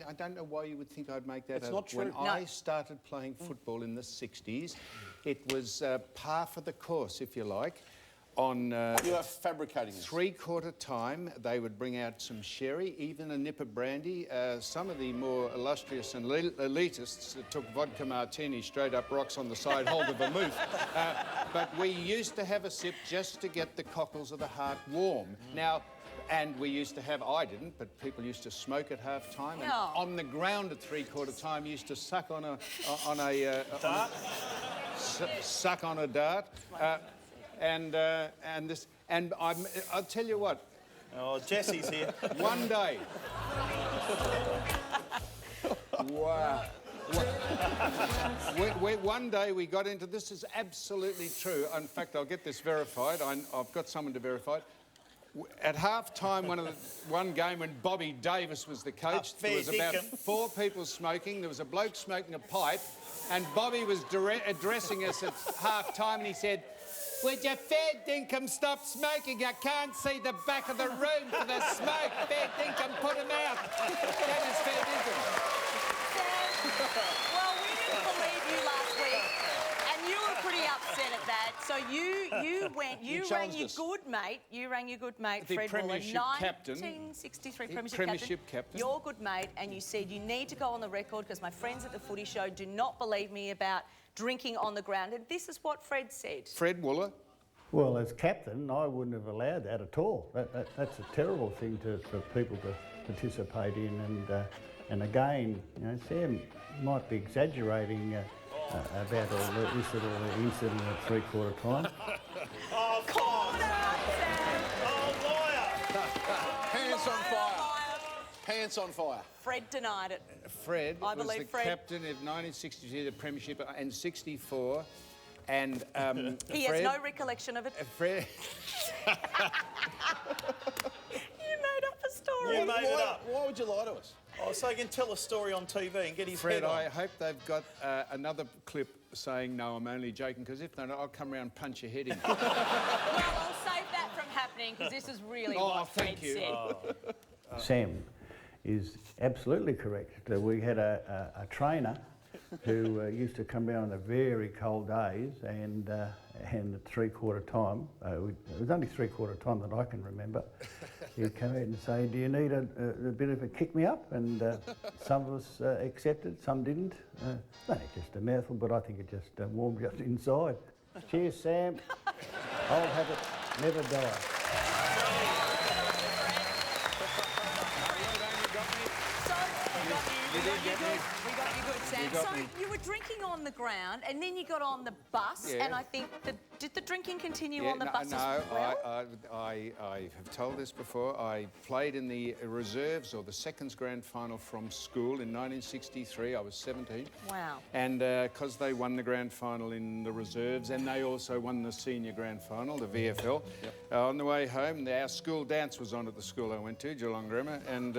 I don't know why you would think I'd make that It's up. not true. When I started playing football in the 60s, it was par for the course, if you like. On you are fabricating this. Three-quarter time, they would bring out some sherry, even a nip of brandy. Some of the more illustrious and elitists took vodka martini straight up rocks on the side, hold of vermouth. But we used to have a sip just to get the cockles of the heart warm. Now, and we used to have, I didn't, but people used to smoke at half time. And on the ground at three-quarter time, used to suck on a dart. Suck on a dart. And I'll tell you what. Oh, Jesse's here. One day. Wow. One day we got into this. Is absolutely true. In fact, I'll get this verified. I've got someone to verify it. At half-time, one game when Bobby Davis was the coach, there was about 4 people smoking. There was a bloke smoking a pipe, and Bobby was addressing us at half-time, and he said, "Would you fair dinkum stop smoking? I can't see the back of the room for the smoke. Fair dinkum, put him out." That is fair dinkum. Well, we didn't believe you last week, and you were pretty upset at that. So you rang your good mate. You rang your good mate, The Fred Wooler, Premiership captain. 1963 Premiership captain. Your good mate, and you said you need to go on the record because my friends at the Footy Show do not believe me about drinking on the ground. And this is what Fred said. Fred Wooler. Well, as captain, I wouldn't have allowed that at all. That's a terrible thing for people to participate in. And again, you know, Sam might be exaggerating about this little incident at three-quarter time. Oh, Call it out, Sam! Oh, liar! Pants on fire. Pants on fire. Fred denied it. Fred I was believe the Fred. captain of 1962, the Premiership, and 64. And he has no recollection of it. Fred. You made up a story. You made it up. Why would you lie to us? Oh, so he can tell a story on TV and get his Fred, head on. I hope they've got another clip saying, "No, I'm only joking," because if not, I'll come around and punch your head in. Well, I'll save that from happening because this is really what Fred said. Sam is absolutely correct. We had a trainer who used to come down on the very cold days and at three-quarter time, it was only three-quarter time that I can remember, he'd come out and say, do you need a bit of a kick-me-up? And some of us accepted, some didn't. No, just a mouthful, but I think it just warmed you up inside. Cheers, Sam. Old habit never die. We got you good, Sam. So you were drinking on the ground and then you got on the bus, Yeah. and I think did the drinking continue on the bus no, as well? I have told this before. I played in the reserves or the seconds grand final from school in 1963. I was 17. Wow. And because they won the grand final in the reserves, and they also won the senior grand final, the VFL. On the way home, our school dance was on at the school I went to, Geelong Grammar, and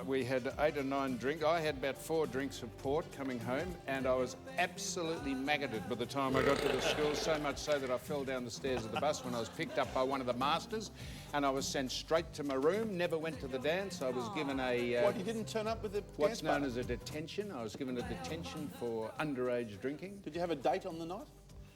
we had 8 or 9 drinks. I had about 4 drinks of port coming home, and I was absolutely maggoted by the time I got to the school, so much so that I fell down the stairs of the bus when I was picked up by one of the masters, and I was sent straight to my room, never went to the dance. I was given a... What, you didn't turn up with the what's dance known partner? as a detention. I was given a detention for underage drinking. Did you have a date on the night?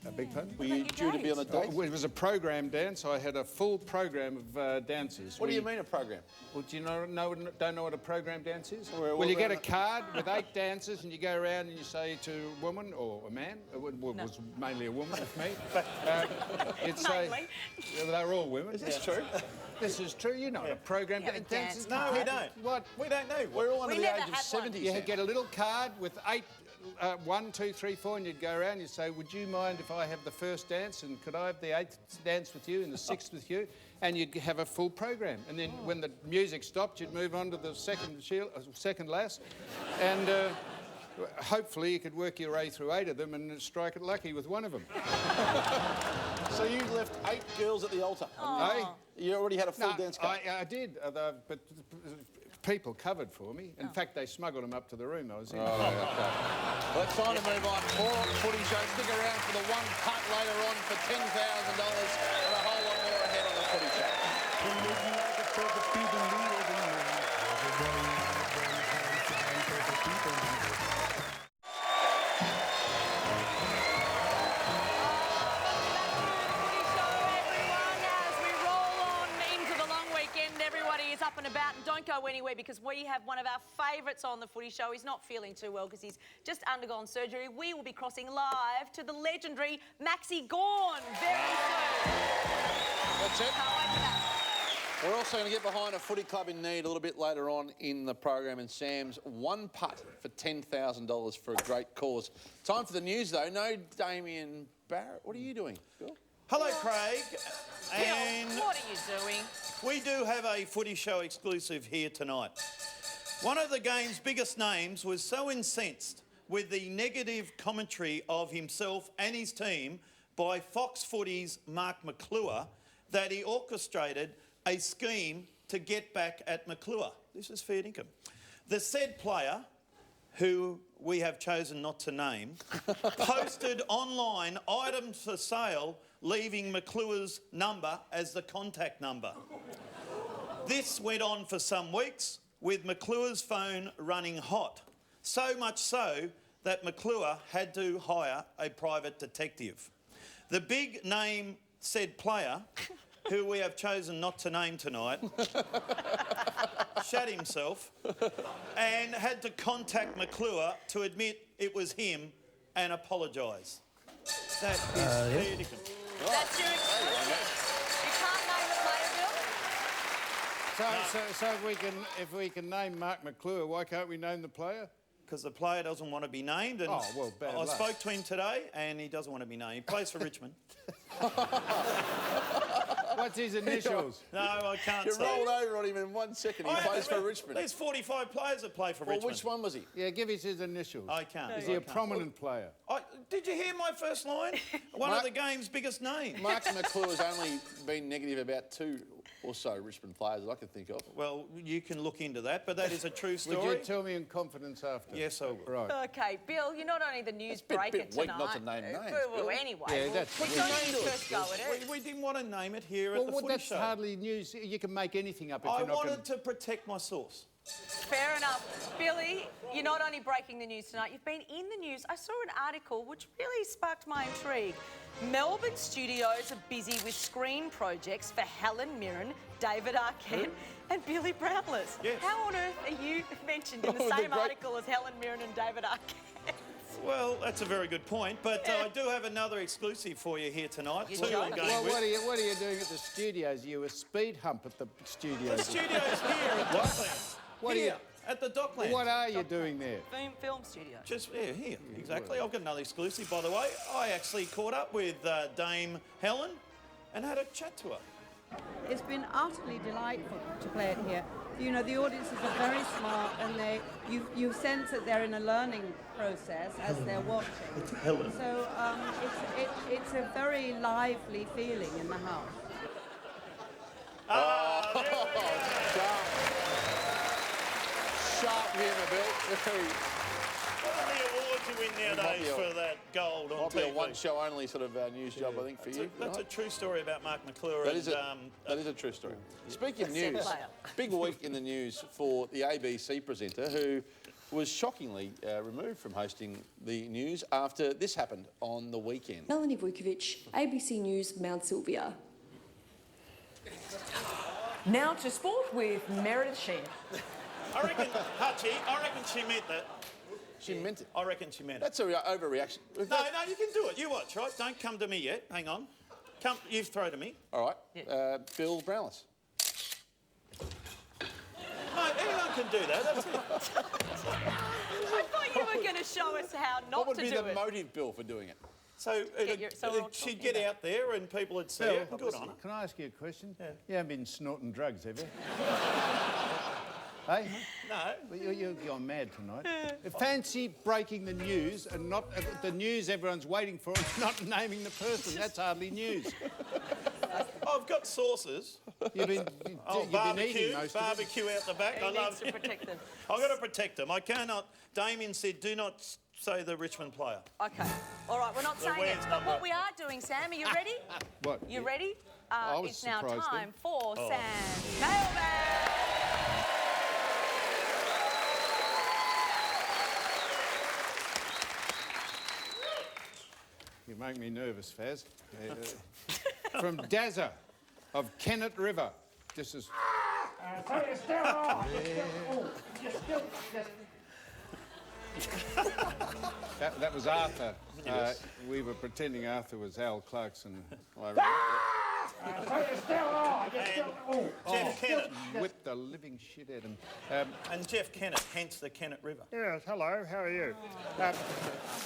A big pardon? Were you due to be on a date? It was a program dance. I had a full program of dances. What do you mean a program? Well, do you don't know what a program dance is? Well, You get a card with 8 dances and you go around and you say to a woman or a man, it was mainly a woman with me, you'd say, they're all women. Is this true? This is true. You know what a program dance is? No, we don't. What? We don't know. We're all under the age of 70. You get a little card with 8, 1, 2, 3, 4, and you'd go around and you'd say, would you mind if I have the first dance, and could I have the 8th dance with you and the 6th with you? And you'd have a full program. And then when the music stopped, you'd move on to the second last. And hopefully you could work your way through 8 of them and strike it lucky with one of them. So you left 8 girls at the altar? Hey? You already had a full dance card? I did, but people covered for me. In fact, they smuggled them up to the room I was in. Okay. Well, it's time to move on. More footy show. Stick around for the one putt later on for $10,000 and a whole lot more ahead on the footy show. Up and about, and don't go anywhere because we have one of our favourites on the footy show. He's not feeling too well because he's just undergone surgery. We will be crossing live to the legendary Maxi Gawn very soon. That's it. We're also going to get behind a footy club in need a little bit later on in the program, and Sam's one putt for $10,000 for a great cause. Time for the news though. No Damien Barrett. What are you doing, Bill? Hello, Craig. And Bill, what are you doing? we do have a footy show exclusive here tonight. One of the game's biggest names was so incensed with the negative commentary of himself and his team by Fox Footy's Mark McClure that he orchestrated a scheme to get back at McClure. This is fair income. The said player, who we have chosen not to name, posted online items for sale leaving McClure's number as the contact number. This went on for some weeks with McClure's phone running hot, so much so that McClure had to hire a private detective. The big name said player, who we have chosen not to name tonight, shat himself and had to contact McClure to admit it was him and apologise. That is fair dinkum. That's your exclusive. You can't name the player, Bill? So if we can name Mark McClure, why can't we name the player? Because the player doesn't want to be named. And oh, well, bad I luck. spoke to him today and he doesn't want to be named. He plays for Richmond. What's his initials? No, I can't You say. rolled over on him in 1 second. He plays for Richmond. There's 45 players that play for Well, Richmond. which one was he? Yeah, give us his initials. I can't. Is he a prominent player? Did you hear my first line? One of the game's biggest names. Mark McClure's only been negative about 2 or so Richmond players that I can think of. Well, you can look into that, but that is a true story. Would you tell me in confidence after? Yes, I will. Right. Okay, Bill, you're not only the news breaker bit weak tonight. not to name names, Well, Bill. anyway, Yeah, that's we got you first go at it. We didn't want to name it here at the footy that's show. hardly news. You can make anything up if I you're not wanted to protect my source. Fair enough. Billy, you're not only breaking the news tonight, you've been in the news. I saw an article which really sparked my intrigue. Melbourne studios are busy with screen projects for Helen Mirren, David Arquette and Billy Brownless. Yes. How on earth are you mentioned in the same article as Helen Mirren and David Arquette? Well, that's a very good point, but I do have another exclusive for you here tonight. You Two do? I'm going Well, with. what are you doing at the studios? You a speed hump at the studios? The studio's here at Docklands. What are you? Here, at the Docklands. What are you doing there? Film studio. Just here, exactly. I've got another exclusive, by the way. I actually caught up with Dame Helen and had a chat to her. It's been utterly delightful to play it here. You know, the audiences are very smart, and you sense that they're in a learning process as they're watching. So it's a very lively feeling in the house. Sharp humour, Bill. What are the awards you win nowadays for that gold on Might be a TV? one-show only sort of news job, I think, for you. That's a true story about Mark McClure. That is a true story. Speaking of news, big week in the news for the ABC presenter who was shockingly removed from hosting the news after this happened on the weekend. Melanie Vukovic, ABC News, Mount Sylvia. Now to sport with Meredith Sheehan. I reckon, Hutchie, I reckon she meant that. She meant it. I reckon she meant it. That's an overreaction. No, you can do it. You watch, right? Don't come to me yet. Hang on. Come, you throw to me. All right. Bill Brownless. Mate, anyone can do that. That's it. I thought you were going to show us how not What would to be do the it. motive, Bill, for doing it? So, we're all she'd talking get about out there and people would see it. Good on her. Can I ask you a question? Yeah. You haven't been snorting drugs, have you? Hey? No. Well, you're gone mad tonight. Fancy breaking the news and not the news everyone's waiting for and not naming the person. That's hardly news. I've got sources. You've been eating most of it. barbecue out the back. He I love needs to protect them. I've got to protect them. I cannot. Damien said, do not say the Richmond player. Okay. All right, we're not saying it. where's But number? what we are doing, Sam, are you ready? What? You ready? I was It's now surprised time then. for Sam's mailbag. You make me nervous, Faz. From Dazza of Kennet River. This is... That was Arthur. We were pretending Arthur was Al Clarkson. Jeff Kennett. Whipped the living shit out of him. And Jeff Kennett, hence the Kennett River. Yes, hello, how are you?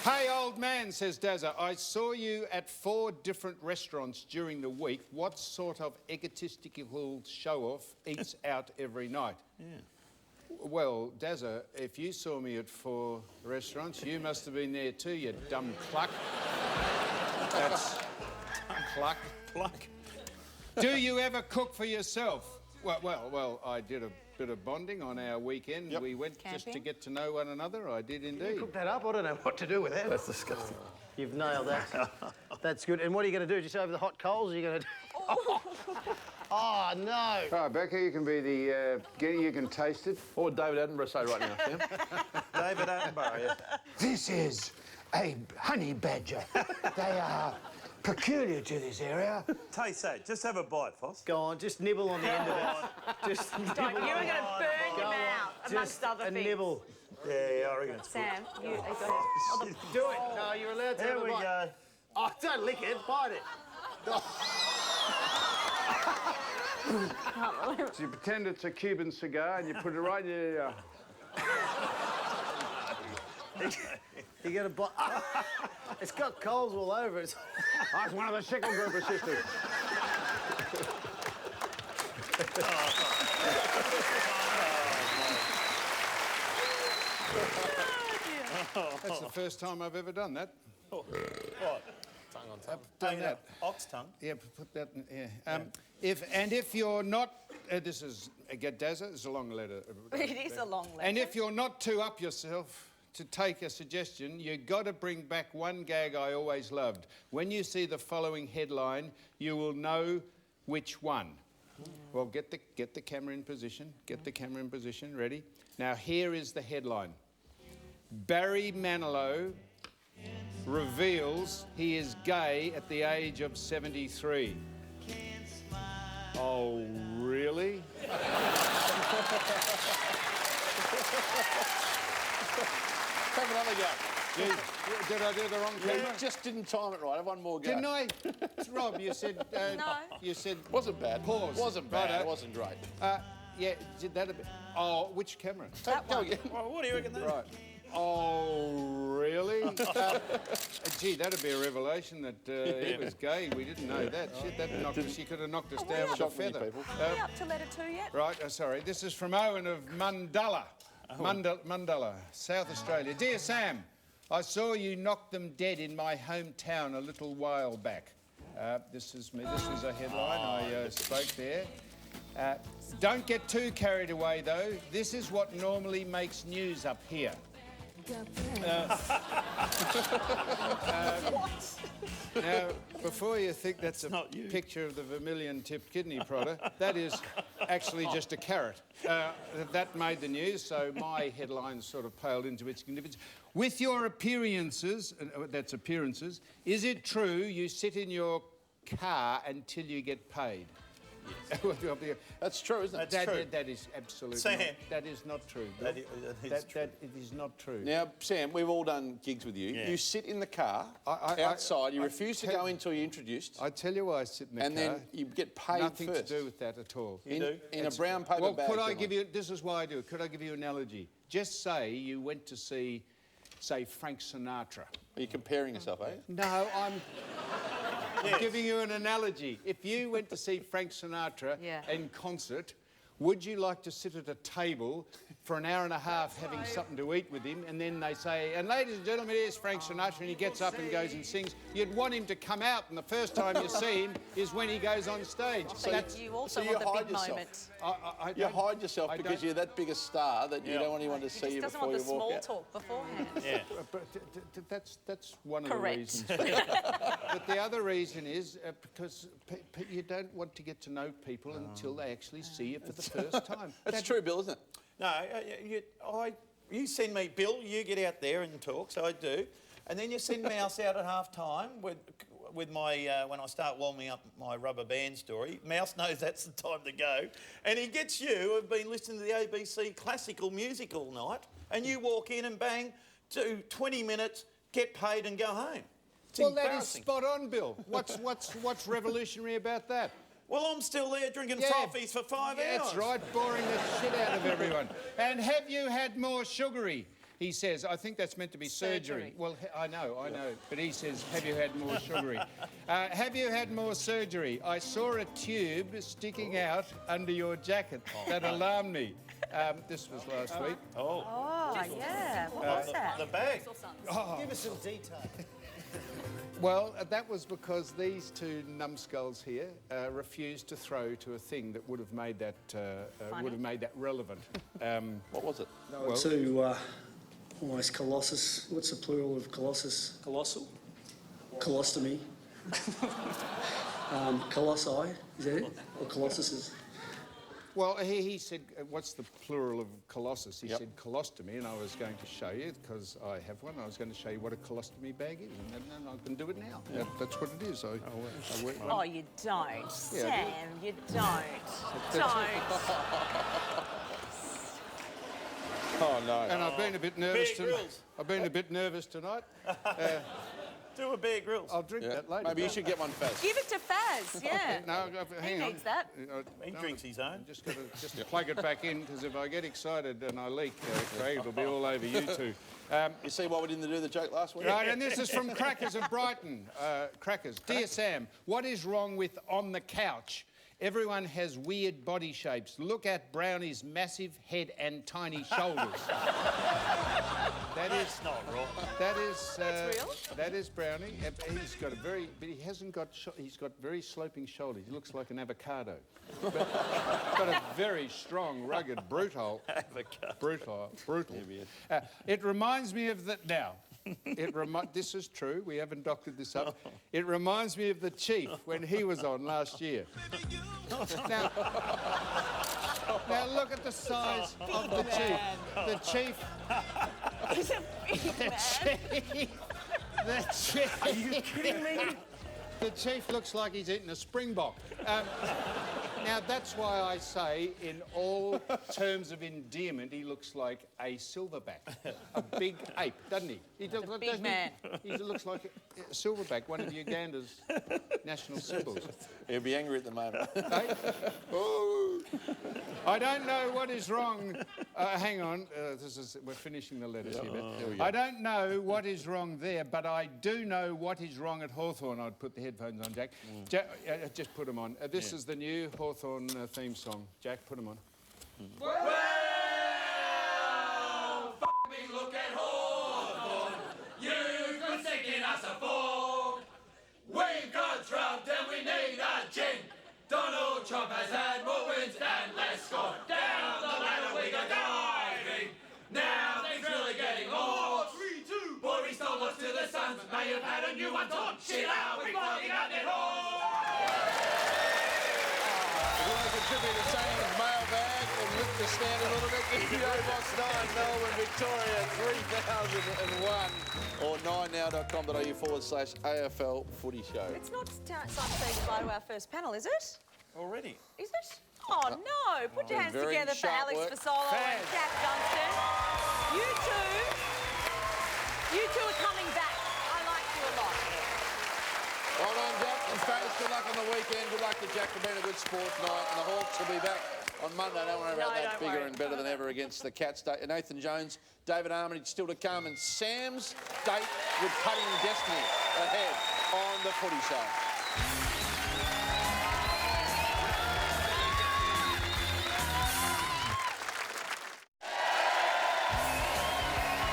Hey, old man, says Dazza, I saw you at 4 different restaurants during the week. What sort of egotistical show-off eats out every night? Yeah. Well, Dazza, if you saw me at 4 restaurants, you must have been there too, you dumb cluck. That's cluck. Cluck. Do you ever cook for yourself? Well, I did a bit of bonding on our weekend. We went just to Camping? get to know one another. I did indeed. Cook that up. I don't know what to do with that. That's disgusting. You've nailed that. That's good. And what are you going to do? Just over the hot coals? Are you going to? Oh no! Right, Becca, you can be the you can taste it. What would David Attenborough say right now, Sam? David Attenborough, yeah. This is a honey badger. They are peculiar to this area. Taste that. Just have a bite, Foss. Go on, just nibble on the end of it. Just Don't, nibble. you were going to burn your mouth, amongst other a things. nibble. Yeah, I reckon it's good. Sam, you... Do it. No, you're allowed to There have a we bite. go. Oh, don't lick it. Bite it. So you pretend it's a Cuban cigar and you put it right in your... You got to bite. It's got coals all over it. Oh, it's one of the second group of sisters. That's the first time I've ever done that. What? Tongue on tongue. Done that. Ox tongue. Yeah, put that in, yeah. If you're not, this is, Dazza, it's a long letter. It is a long letter. And if you're not too up yourself to take a suggestion, you got to bring back one gag I always loved. When you see the following headline, you will know which one. Well, get the camera in position. Get the camera in position. Ready? Now, here is the headline. Barry Manilow reveals he is gay at the age of 73. Oh, really? Have another go. Did I do the wrong camera? You just didn't time it right. Have one more go. Didn't I? Rob, you said... No. You said... Wasn't bad. Pause. Wasn't bad. Righto. It wasn't great. Yeah, did that a bit... Oh, which camera? Go again. Well, what do you reckon then? Right. Oh, really? Gee, that'd be a revelation that he was gay. We didn't know that. Shit, that knocked us. She could have knocked us down with a feather. Are we up to letter 2 yet? Right, sorry. This is from Owen of Mundalla. Mundalla, South Australia. Dear Sam, I saw you knock them dead in my hometown a little while back. This is me. This was a headline. I spoke there. Don't get too carried away, though. This is what normally makes news up here. Now, before you think that's a picture of the vermilion-tipped kidney prodder, that is actually just a carrot. That made the news, so my headline sort of paled into its significance. With your appearances, that's appearances, is it true you sit in your car until you get paid? That's true, isn't it? That's true. That is absolutely Sam. that is not true. That is true. That it is not true. Now, Sam, we've all done gigs with you. Yeah. You sit in the car outside. You refuse to go until you're introduced. I tell you why I sit in the car. And then you get paid Nothing first. to do with that at all. In a brown paper well, bag. could I give you... This is why I do it. Could I give you an analogy? Just say you went to see, say, Frank Sinatra. Are you comparing yourself, eh? No, I'm giving you an analogy. If you went to see Frank Sinatra in concert, would you like to sit at a table for an hour and a half having something to eat with him, and then they say, and ladies and gentlemen, here's Frank Sinatra, and he gets up and goes and sings? You'd want him to come out, and the first time you see him is when he goes on stage. So you also want the big moment. You hide yourself because you're that big a star that you don't want anyone to see you before you walk out. He doesn't want the small talk beforehand. Yeah. But that's one of Correct. the reasons. But the other reason is because you don't want to get to know people until they actually see you for the first time. That's true, Bill, isn't it? No, you send me, Bill, you get out there and talk, so I do. And then you send Mouse out at half-time with my, when I start warming up my rubber band story. Mouse knows that's the time to go. And he gets you, who've been listening to the ABC classical music all night, and you walk in and bang, do 20 minutes, get paid and go home. It's well, that is embarrassing. spot on, Bill. What's revolutionary about that? Well, I'm still there drinking frothies for 5 hours. That's right, boring the shit out of everyone. And have you had more sugary? He says, I think that's meant to be surgery. Well, I know. But he says, have you had more sugary? Have you had more surgery? I saw a tube sticking out under your jacket. That alarmed me. This was last week. Oh, yeah. What was that? The bag. Give us some detail. Well, that was because these two numbskulls here refused to throw to a thing that would have made that relevant. What was it? No, to almost colossus. What's the plural of colossus? Colossal. Colostomy. Colossi, is that it? Or colossuses? Well, he said, what's the plural of colossus? He said colostomy, and I was going to show you, because I have one, I was going to show you what a colostomy bag is, and I can do it now. That's what it is. Oh, you don't. Sam, you don't. Oh, no. And I've been a bit nervous tonight. I've been a bit nervous tonight. Do a Bear Grylls. I'll drink that later. Maybe you should get one, Faz. Give it to Faz, yeah. No, hang on. He needs that. He drinks his own. Just got to plug it back in, because if I get excited and I leak, Craig, it'll be all over you two. You see why we didn't do the joke last week? Right, and this is from Crackers of Brighton. Crackers. Dear Sam, what is wrong with On the Couch? Everyone has weird body shapes. Look at Brownie's massive head and tiny shoulders. That's not wrong. That's real. That is Brownie. He's got he's got very sloping shoulders. He looks like an avocado. But got a very strong, rugged, brutal. It reminds me of that now. This is true. We haven't doctored this up. It reminds me of the Chief when he was on last year. Now look at the size of the Chief. The Chief. He's a big man. The chief. Are you kidding me? The chief looks like he's eaten a springbok. Now, that's why I say, in all terms of endearment, he looks like a silverback. A big ape, doesn't he? He does, a big man. He looks like a silverback, one of Uganda's national symbols. He'll be angry at the moment. Hey? Oh. I don't know what is wrong. Hang on. We're finishing the letters here. But I don't know what is wrong there, but I do know what is wrong at Hawthorn. I'd put the headphones on, Jack. Just put them on. This is the new Hawthorn theme song. Jack, put them on. Well, fuck me, look at Hawthorn. You could sink in us a fork. We've got drubbed and we need a gin. Donald Trump has had more wins and less score. Down the ladder we go diving. Now things really getting on. 3-2. Boris stole us to the Suns. May have had a new one done. Shit out, we're flogging out that hole. Contribute to Sam's mailbag and lift the stand a little bit. Video Box 9, Melbourne, Victoria, 3001 or 9now.com.au/AFL Footy Show. It's not time to say goodbye to our first panel, is it? Already? Is it? Oh, no. Put your hands Very together for sharp Alex work. Fasolo and Jack Dunstan. You two are coming back. I like you a lot. Well done, Jack. And Faith, good luck on the weekend. Good luck to Jack for being a good sport tonight. And the Hawks will be back on Monday. Don't worry about that. Bigger and better than ever against the Cats. Nathan Jones, David Armitage still to come. And Sam's date with Cutting Destiny ahead on the Footy Show.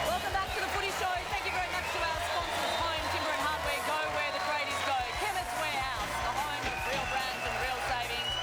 Welcome back to the Footy Show. Thank you very much to our sponsors, Home Timber and Hardware. Go where the tradies go. Chemist Warehouse, the home of real brands and real savings.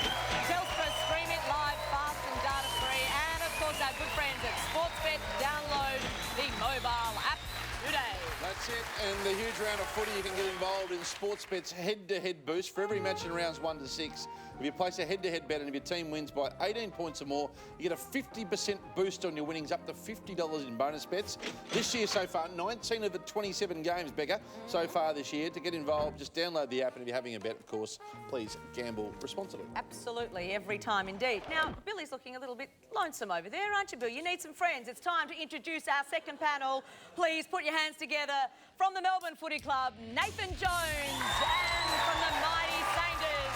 Telstra, stream it live, fast and data-free. And, of course, our good friends at Sportsbet. Download the mobile app today. That's it, and the huge round of footy, you can get involved in Sportsbet's head-to-head boost. For every match in rounds 1 to 6, if you place a head-to-head bet and if your team wins by 18 points or more, you get a 50% boost on your winnings, up to $50 in bonus bets. This year so far, 19 of the 27 games, Becca, so far this year. To get involved, just download the app, and if you're having a bet, of course, please gamble responsibly. Absolutely, every time indeed. Now, Billy's looking a little bit lonesome over there, aren't you, Bill? You need some friends. It's time to introduce our second panel. Please put your hands together. From the Melbourne Footy Club, Nathan Jones, and from the mighty Sainters,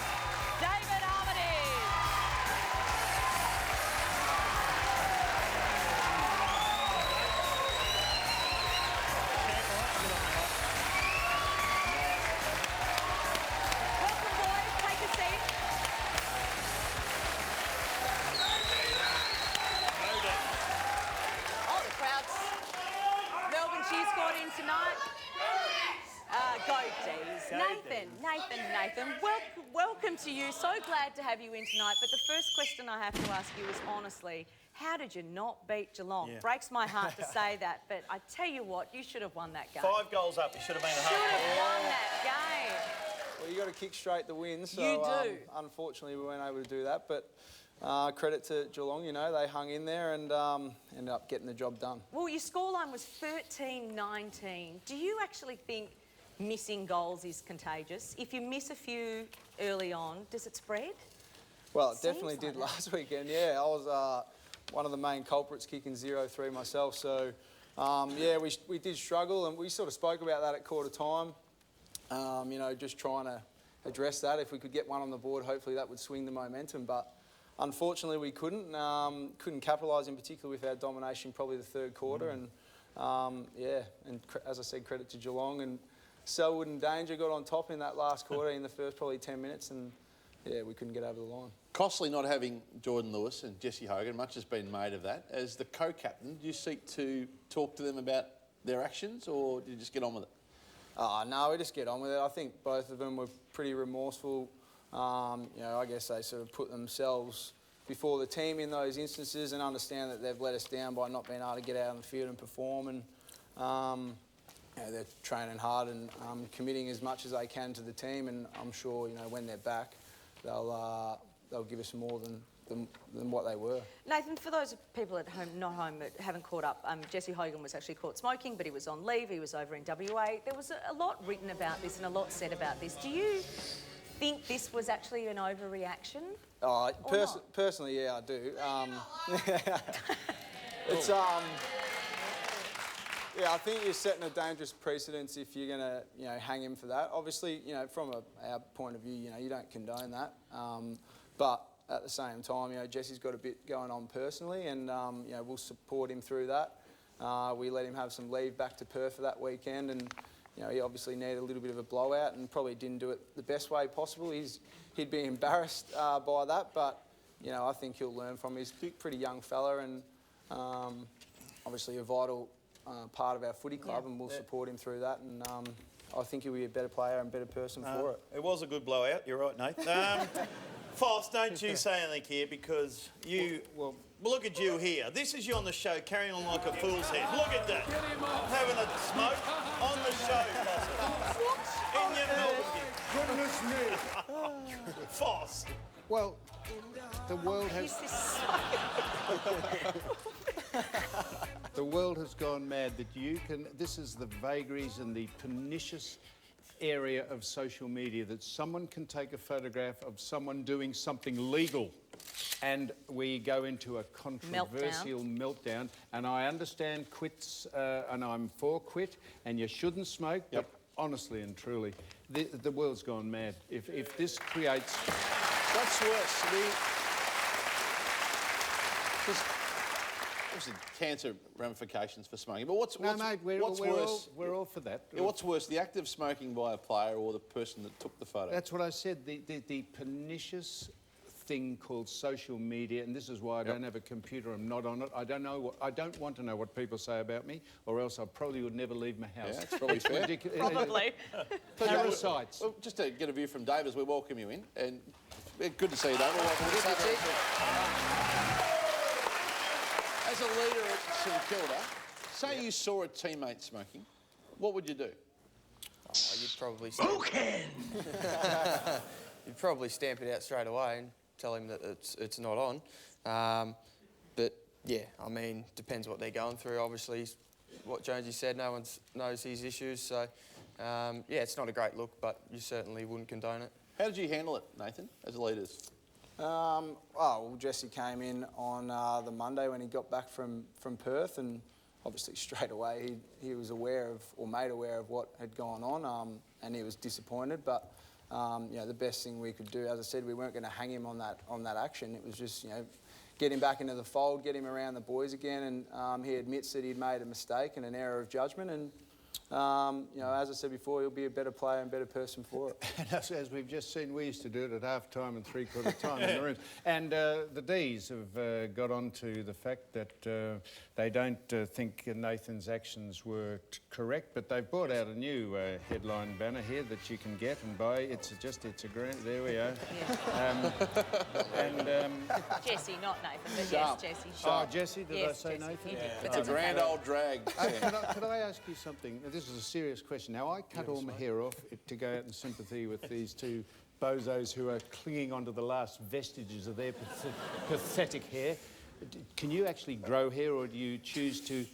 David Armitage. Welcome, boys. Take a seat. Oh, the crowd's... Melbourne cheer squad in tonight. Go D's. Nathan, welcome to you. So glad to have you in tonight. But the first question I have to ask you is, honestly, how did you not beat Geelong? Yeah. Breaks my heart to say that, but I tell you what, you should have won that game. 5 goals up. You should have been a half. Should have won that game. Well, you got to kick straight to win. So, You do. Unfortunately, we weren't able to do that. But credit to Geelong, you know, they hung in there and ended up getting the job done. Well, your scoreline was 13-19. Do you actually think missing goals is contagious? If you miss a few early on, does it spread? Well, it definitely did last weekend. Yeah, I was one of the main culprits, kicking 0-3 myself. So, yeah, we did struggle, and we sort of spoke about that at quarter time. You know, just trying to address that. If we could get one on the board, hopefully that would swing the momentum. But unfortunately, we couldn't. Couldn't capitalise in particular with our domination, probably the third quarter. And yeah, and as I said, credit to Geelong, and Selwood and Danger got on top in that last quarter in the first probably 10 minutes, and yeah, we couldn't get over the line. Costly not having Jordan Lewis and Jesse Hogan. Much has been made of that. As the co-captain, do you seek to talk to them about their actions, or do you just get on with it? No, we just get on with it. I think both of them were pretty remorseful. You know, I guess they sort of put themselves before the team in those instances and understand that they've let us down by not being able to get out on the field and perform. And you know, they're training hard and committing as much as they can to the team. And I'm sure, you know, when they're back, they'll give us more than than what they were. Nathan, for those people at home, not home, that haven't caught up, Jesse Hogan was actually caught smoking, but he was on leave. He was over in WA. There was a lot written about this and a lot said about this. Do you think this was actually an overreaction? Personally, yeah, I do. It's yeah, I think you're setting a dangerous precedence if you're going to, hang him for that. Obviously, from our point of view, you don't condone that. But at the same time, Jesse's got a bit going on personally, and we'll support him through that. We let him have some leave back to Perth for that weekend, and he obviously needed a little bit of a blowout and probably didn't do it the best way possible. He'd be embarrassed by that, but I think he'll learn from it. He's a pretty young fella, and obviously a vital part of our footy club, and we'll support him through that. And I think he'll be a better player and better person for it. It was a good blowout. You're right, Nate. Foss, don't you say anything here, because you... Well, look at you here. This is you on the show, carrying on like a fool's head. Look at that. Having a smoke on the show, Foss. In your Melbourne. Goodness me. Foss. Well, the world has... The world has gone mad that you can... This is the vagaries and the pernicious area of social media, that someone can take a photograph of someone doing something legal and we go into a controversial meltdown. And I understand quits, and I'm for quit, and you shouldn't smoke, but honestly and truly, the world's gone mad. If this creates... What's worse? Obviously, cancer ramifications for smoking. But what's mate, we're worse? We're all for that. Yeah, what's worse, the act of smoking by a player or the person that took the photo? That's what I said. The pernicious thing called social media, and this is why I don't have a computer. I'm not on it. I don't want to know what people say about me, or else I probably would never leave my house. Yeah, that's probably fair. Ridiculous. Probably. Parasites. Well, just to get a view from Dave as we welcome you in, and good to see you, Dave. Welcome to the As a leader at St Kilda, say you saw a teammate smoking, what would you do? Oh, you'd probably you'd probably stamp it out straight away and tell him that it's not on. But yeah, I mean, depends what they're going through. Obviously, what Jonesy said, no one knows his issues. So yeah, it's not a great look, but you certainly wouldn't condone it. How did you handle it, Nathan, as a leader? Well, Jesse came in on the Monday when he got back from Perth, and obviously straight away he was aware of, or made aware of, what had gone on, and he was disappointed. But the best thing we could do, as I said, we weren't going to hang him on that action. It was just get him back into the fold, get him around the boys again, and he admits that he'd made a mistake and an error of judgment, and as I said before, he'll be a better player and better person for it. And as we've just seen, we used to do it at half-time and three-quarter time in the rooms. And the Ds have got on to the fact that they don't think Nathan's actions were correct, but they've brought out a new headline banner here that you can get and buy. It's a grand... There we are. Yeah. Jesse, not Nathan, but Sharp. yes, Jesse. Oh, Jesse, did Yes, I say Jesse, Nathan? you did, but It's a that's grand okay. old drag. Could I ask you something? This is a serious question. Now, I cut all my hair off to go out in sympathy with these two bozos who are clinging onto the last vestiges of their pathetic hair. Can you actually grow hair, or do you choose to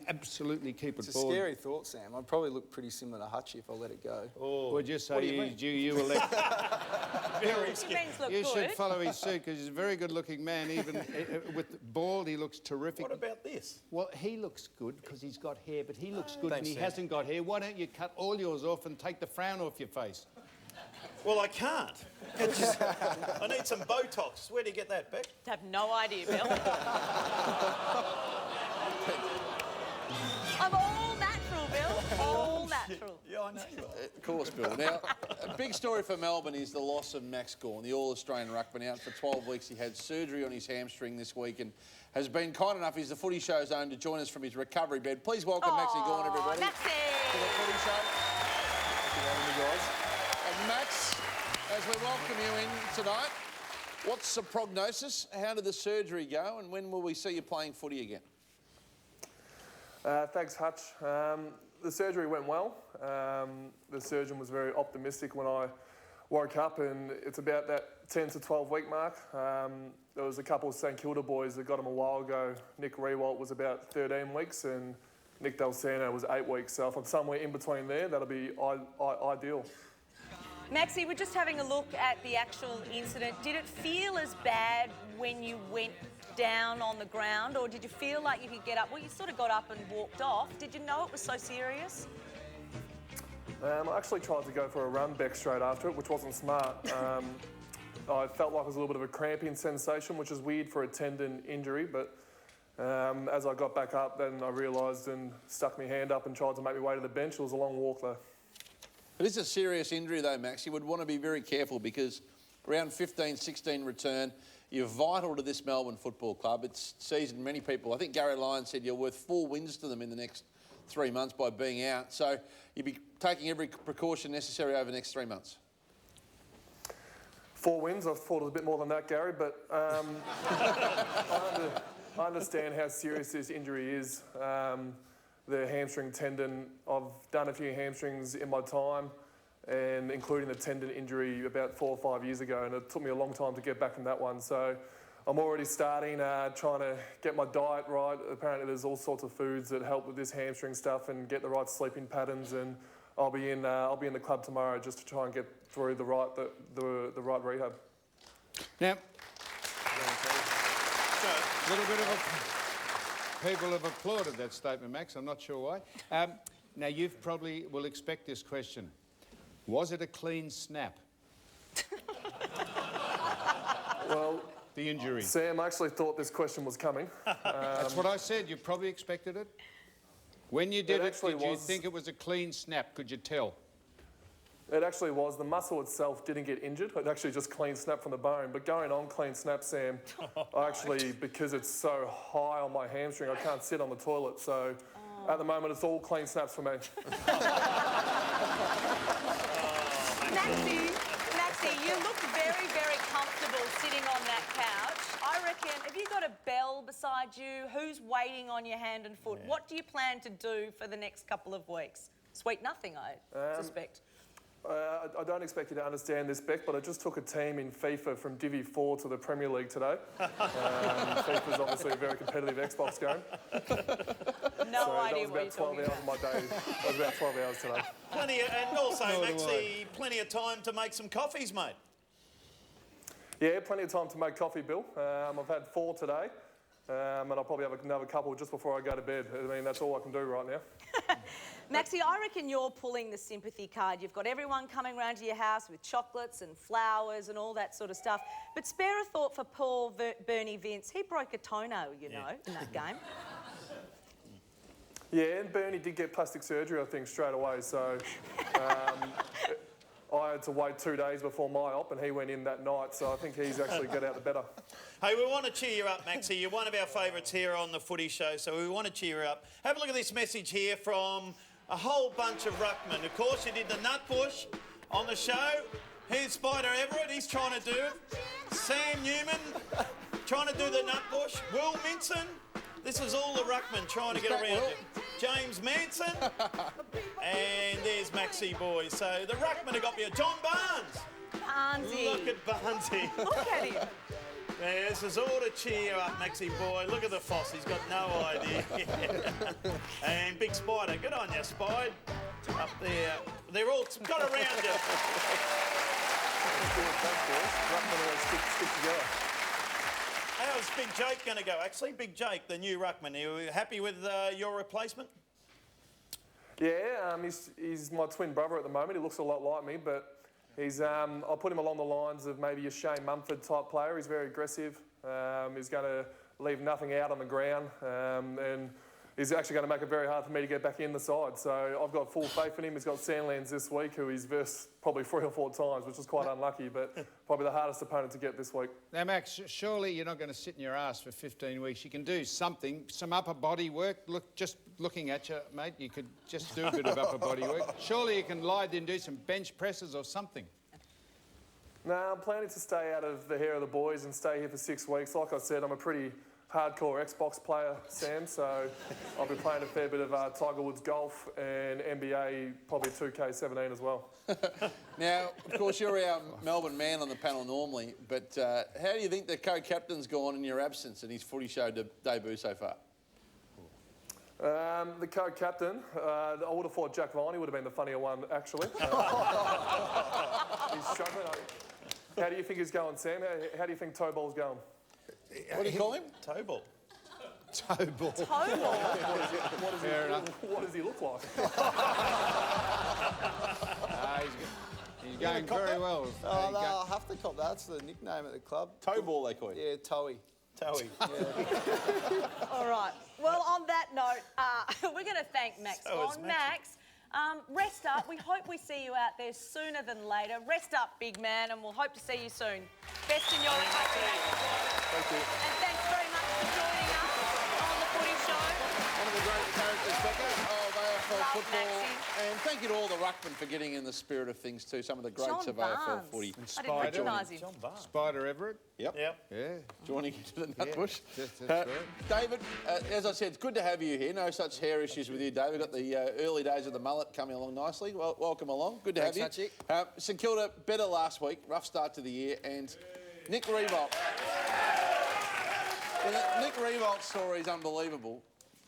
absolutely keep it It's a bald? scary thought, Sam. I'd probably look pretty similar to Hutchie if I let it go. Oh, would you say you elect? Very You should follow his suit, because he's a very good-looking man. Even with bald, he looks terrific. What about this? Well, he looks good because he's got hair, but he looks good Thanks, and he Sam. hasn't got hair. Why don't you cut all yours off and take the frown off your face? Well, I can't. I need some Botox. Where do you get that, Beck? I have no idea, Bill. I'm all natural, Bill. All natural. Yeah, I know you are. Of course, Bill. Now, a big story for Melbourne is the loss of Max Gawn, the All-Australian ruckman, out for 12 weeks. He had surgery on his hamstring this week and has been kind enough, he's the Footy Show's own, to join us from his recovery bed. Please welcome Maxie Gawn, everybody, Maxie. to the Footy Show. Thank you for having me, guys. And Max, as we welcome you in tonight, what's the prognosis? How did the surgery go, and when will we see you playing footy again? Thanks, Hutch. The surgery went well. The surgeon was very optimistic when I woke up and it's about that 10 to 12 week mark. There was a couple of St Kilda boys that got him a while ago. Nick Rewalt was about 13 weeks and Nick Dalsano was 8 weeks. So if I'm somewhere in between there, that'll be ideal. Maxie, we're just having a look at the actual incident. Did it feel as bad when you went down on the ground, or did you feel like you could get up? Well, you sort of got up and walked off. Did you know it was so serious? I actually tried to go for a run back straight after it, which wasn't smart. I felt like it was a little bit of a cramping sensation, which is weird for a tendon injury, but as I got back up, then I realised and stuck my hand up and tried to make my way to the bench. It was a long walk, though. It is a serious injury, though, Max. You would want to be very careful because around 15-16 return, you're vital to this Melbourne Football Club. It's seasoned many people. I think Gary Lyons said you're worth 4 wins to them in the next 3 months by being out. So you'd be taking every precaution necessary over the next 3 months. 4 wins? I thought it was a bit more than that, Gary, but I understand how serious this injury is. The hamstring tendon, I've done a few hamstrings in my time, and including the tendon injury about 4 or 5 years ago, and it took me a long time to get back from that one. So I'm already starting trying to get my diet right. Apparently there's all sorts of foods that help with this hamstring stuff and get the right sleeping patterns, and I'll be in the club tomorrow just to try and get through the right rehab. Now, a little bit of people have applauded that statement, Max. I'm not sure why. Now, you probably will expect this question. Was it a clean snap? Well, the injury. Sam, I actually thought this question was coming. That's what I said. You probably expected it. When you did it, did you think it was a clean snap? Could you tell? It actually was. The muscle itself didn't get injured. It actually just clean snap from the bone. But going on clean snap, Sam, I actually, because it's so high on my hamstring, I can't sit on the toilet. So at the moment, it's all clean snaps for me. Maxie, you look very, very comfortable sitting on that couch. I reckon, have you got a bell beside you? Who's waiting on your hand and foot? What do you plan to do for the next couple of weeks? Sweet nothing, I suspect. I don't expect you to understand this, Beck, but I just took a team in FIFA from Divi 4 to the Premier League today. FIFA's obviously a very competitive Xbox game. No idea what you're talking about. That was about 12 hours of my day. That was about 12 hours today. And also, Maxie, plenty of time to make some coffees, mate. Yeah, plenty of time to make coffee, Bill. I've had 4 today, and I'll probably have another couple just before I go to bed. I mean, that's all I can do right now. Maxie, I reckon you're pulling the sympathy card. You've got everyone coming round to your house with chocolates and flowers and all that sort of stuff. But spare a thought for poor Bernie Vince. He broke a toenail, you know, in that game. Yeah, and Bernie did get plastic surgery, I think, straight away. So I had to wait 2 days before my op, and he went in that night. So I think he's actually got out the better. Hey, we want to cheer you up, Maxie. You're one of our favourites here on the Footy Show, so we want to cheer you up. Have a look at this message here from a whole bunch of ruckmen. Of course, you did the nut push on the show. Here's Spider Everett. He's trying to do it. Sam Newman trying to do the nut push. Will Minson. This is all the ruckmen trying to get around it. James Manson. And there's Maxie Boy. So the ruckmen have got me. John Barnes. Barnesy. Look at Barnesy. Look at him. Yeah, this is all to cheer you up, Maxie Boy. Look at the Foss, he's got no idea. And Big Spider, good on you, Spide. Up there. They're all got around you. How's Big Jake going to go, actually? Big Jake, the new ruckman. Are you happy with your replacement? Yeah, he's my twin brother at the moment. He looks a lot like me, but he's, I'll put him along the lines of maybe a Shane Mumford type player. He's very aggressive. He's going to leave nothing out on the ground, and he's actually going to make it very hard for me to get back in the side. So I've got full faith in him. He's got Sandlands this week, who he's versed probably 3 or 4 times, which is quite unlucky, but probably the hardest opponent to get this week. Now, Max, surely you're not going to sit in your ass for 15 weeks. You can do something, some upper body work. Look, just looking at you, mate, you could just do a bit of upper body work. Surely you can lie there and do some bench presses or something. No, I'm planning to stay out of the hair of the boys and stay here for 6 weeks. Like I said, I'm a pretty hardcore Xbox player, Sam, so I'll be playing a fair bit of Tiger Woods golf and NBA, probably 2K17 as well. Now, of course, you're our Melbourne man on the panel normally, but how do you think the co-captain's gone in your absence in his footy show debut so far? The co-captain, I would have thought Jack Viney would have been the funnier one, actually. He's struggling. How do you think he's going, Sam? How do you think Toe-Ball's going? What do you call him? Toe-Ball. Toe-Ball. Toe-Ball? What does he look like? He's going very well. Oh, no, I'll have to cop that. That's the nickname at the club. Toe-Ball, they call you? Yeah, Toey. Toey. All right. Well, on that note, we're going to thank Max. Max, rest up. We hope we see you out there sooner than later. Rest up, big man, and we'll hope to see you soon. Best in your recovery. Thank you. And thanks very much for joining us on the Footy Show. One of the great characters, Becca, of AFL Love football. Maxie. And thank you to all the ruckmen for getting in the spirit of things too. Some of the greats John of AFL Barnes. footy. I didn't recognise him. John Barnes. Spider Everett. Yep. Yeah. Joining into the nutbush. That's right. David, as I said, it's good to have you here. No such hair issues with you, David. Got the early days of the mullet coming along nicely. Well, welcome along. Good to have you. St Kilda better last week. Rough start to the year. And Nick Riewoldt. Nick Riewoldt's story is unbelievable.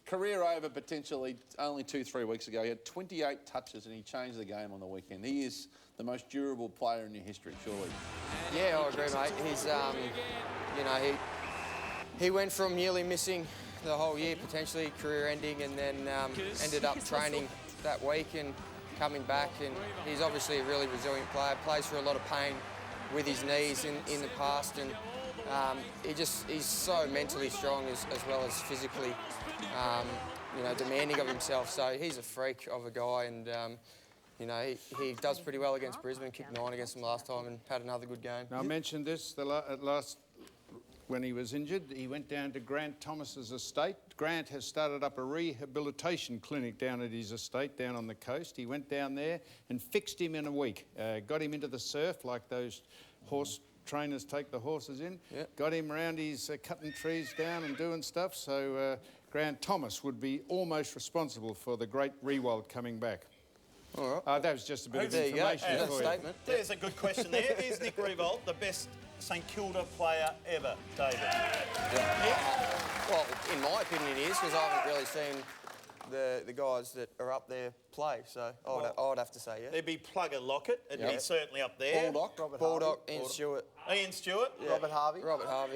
Career over potentially only 2-3 weeks ago. He had 28 touches and he changed the game on the weekend. He is the most durable player in your history, surely. Yeah, I agree, mate. He's, you know, he went from nearly missing the whole year, potentially career-ending, and then ended up training that week and coming back. And he's obviously a really resilient player. Plays through a lot of pain with his knees in the past, and he's so mentally strong as well as physically, you know, demanding of himself. So he's a freak of a guy, and you know, he does pretty well against Brisbane. Kicked 9 against them last time and had another good game. Now, I mentioned this at last when he was injured. He went down to Grant Thomas's estate. Grant has started up a rehabilitation clinic down at his estate down on the coast. He went down there and fixed him in a week. Got him into the surf like those horse trainers take the horses in. Yep. Got him around his cutting trees down and doing stuff. So Grant Thomas would be almost responsible for the great Riewoldt coming back. All right. That was just a bit of There you go. information for you. Statement. There's a good question there. Is Nick Riewoldt the best St Kilda player ever, David? Well, in my opinion, he is, because I haven't really seen the guys that are up there play. So I would have to say, yeah. There'd be Plugger Lockett. It'd be certainly up there. Baldock, Ian Stewart. Ian Stewart. Yeah. Robert Harvey.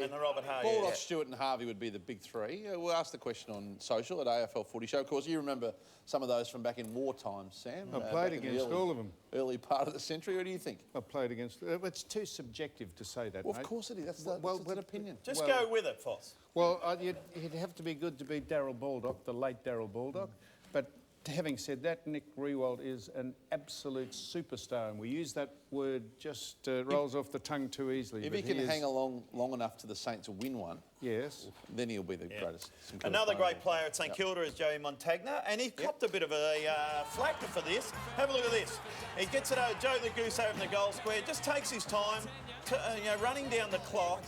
And the Robert Harvey. Baldock, Stewart and Harvey would be the big three. We'll ask the question on social at AFL Footy Show. Of course, you remember some of those from back in wartime, Sam. I played against all of them. Early part of the century. What do you think? I played against... It's too subjective to say that, Well, mate. of course it is. That's an opinion. Just go with it, Foss. Well, you'd have to be good to beat Darryl Baldock, the late Darryl Baldock. But having said that, Nick Riewoldt is an absolute superstar, and we use that word just rolls off the tongue too easily. If he can hang along long enough to the Saints win one, yes, then he'll be the greatest. Another great player at St Kilda is Joey Montagna, and he copped a bit of a flack for this. Have a look at this. He gets it over Joe the Goose over in the goal square, just takes his time, running down the clock,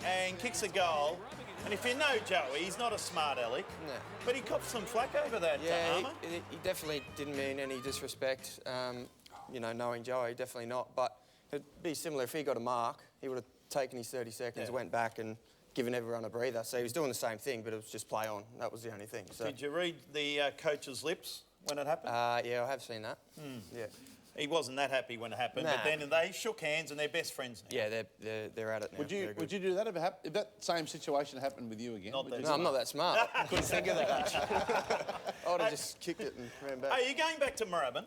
and kicks a goal. And if you know Joey, he's not a smart aleck, but he copped some flack over that armour. He definitely didn't mean any disrespect, you know, knowing Joey, definitely not. But it'd be similar if he got a mark, he would have taken his 30 seconds, went back and given everyone a breather. So he was doing the same thing, but it was just play on. That was the only thing. So. Did you read the coach's lips when it happened? Yeah, I have seen that. Yeah. He wasn't that happy when it happened, but then they shook hands and they're best friends now. Yeah, they're at it now. Would you do that if that same situation happened with you again? No, I'm not that smart. I couldn't think of that. I would have just kicked it and ran back. Hey, you're going back to Moorabbin.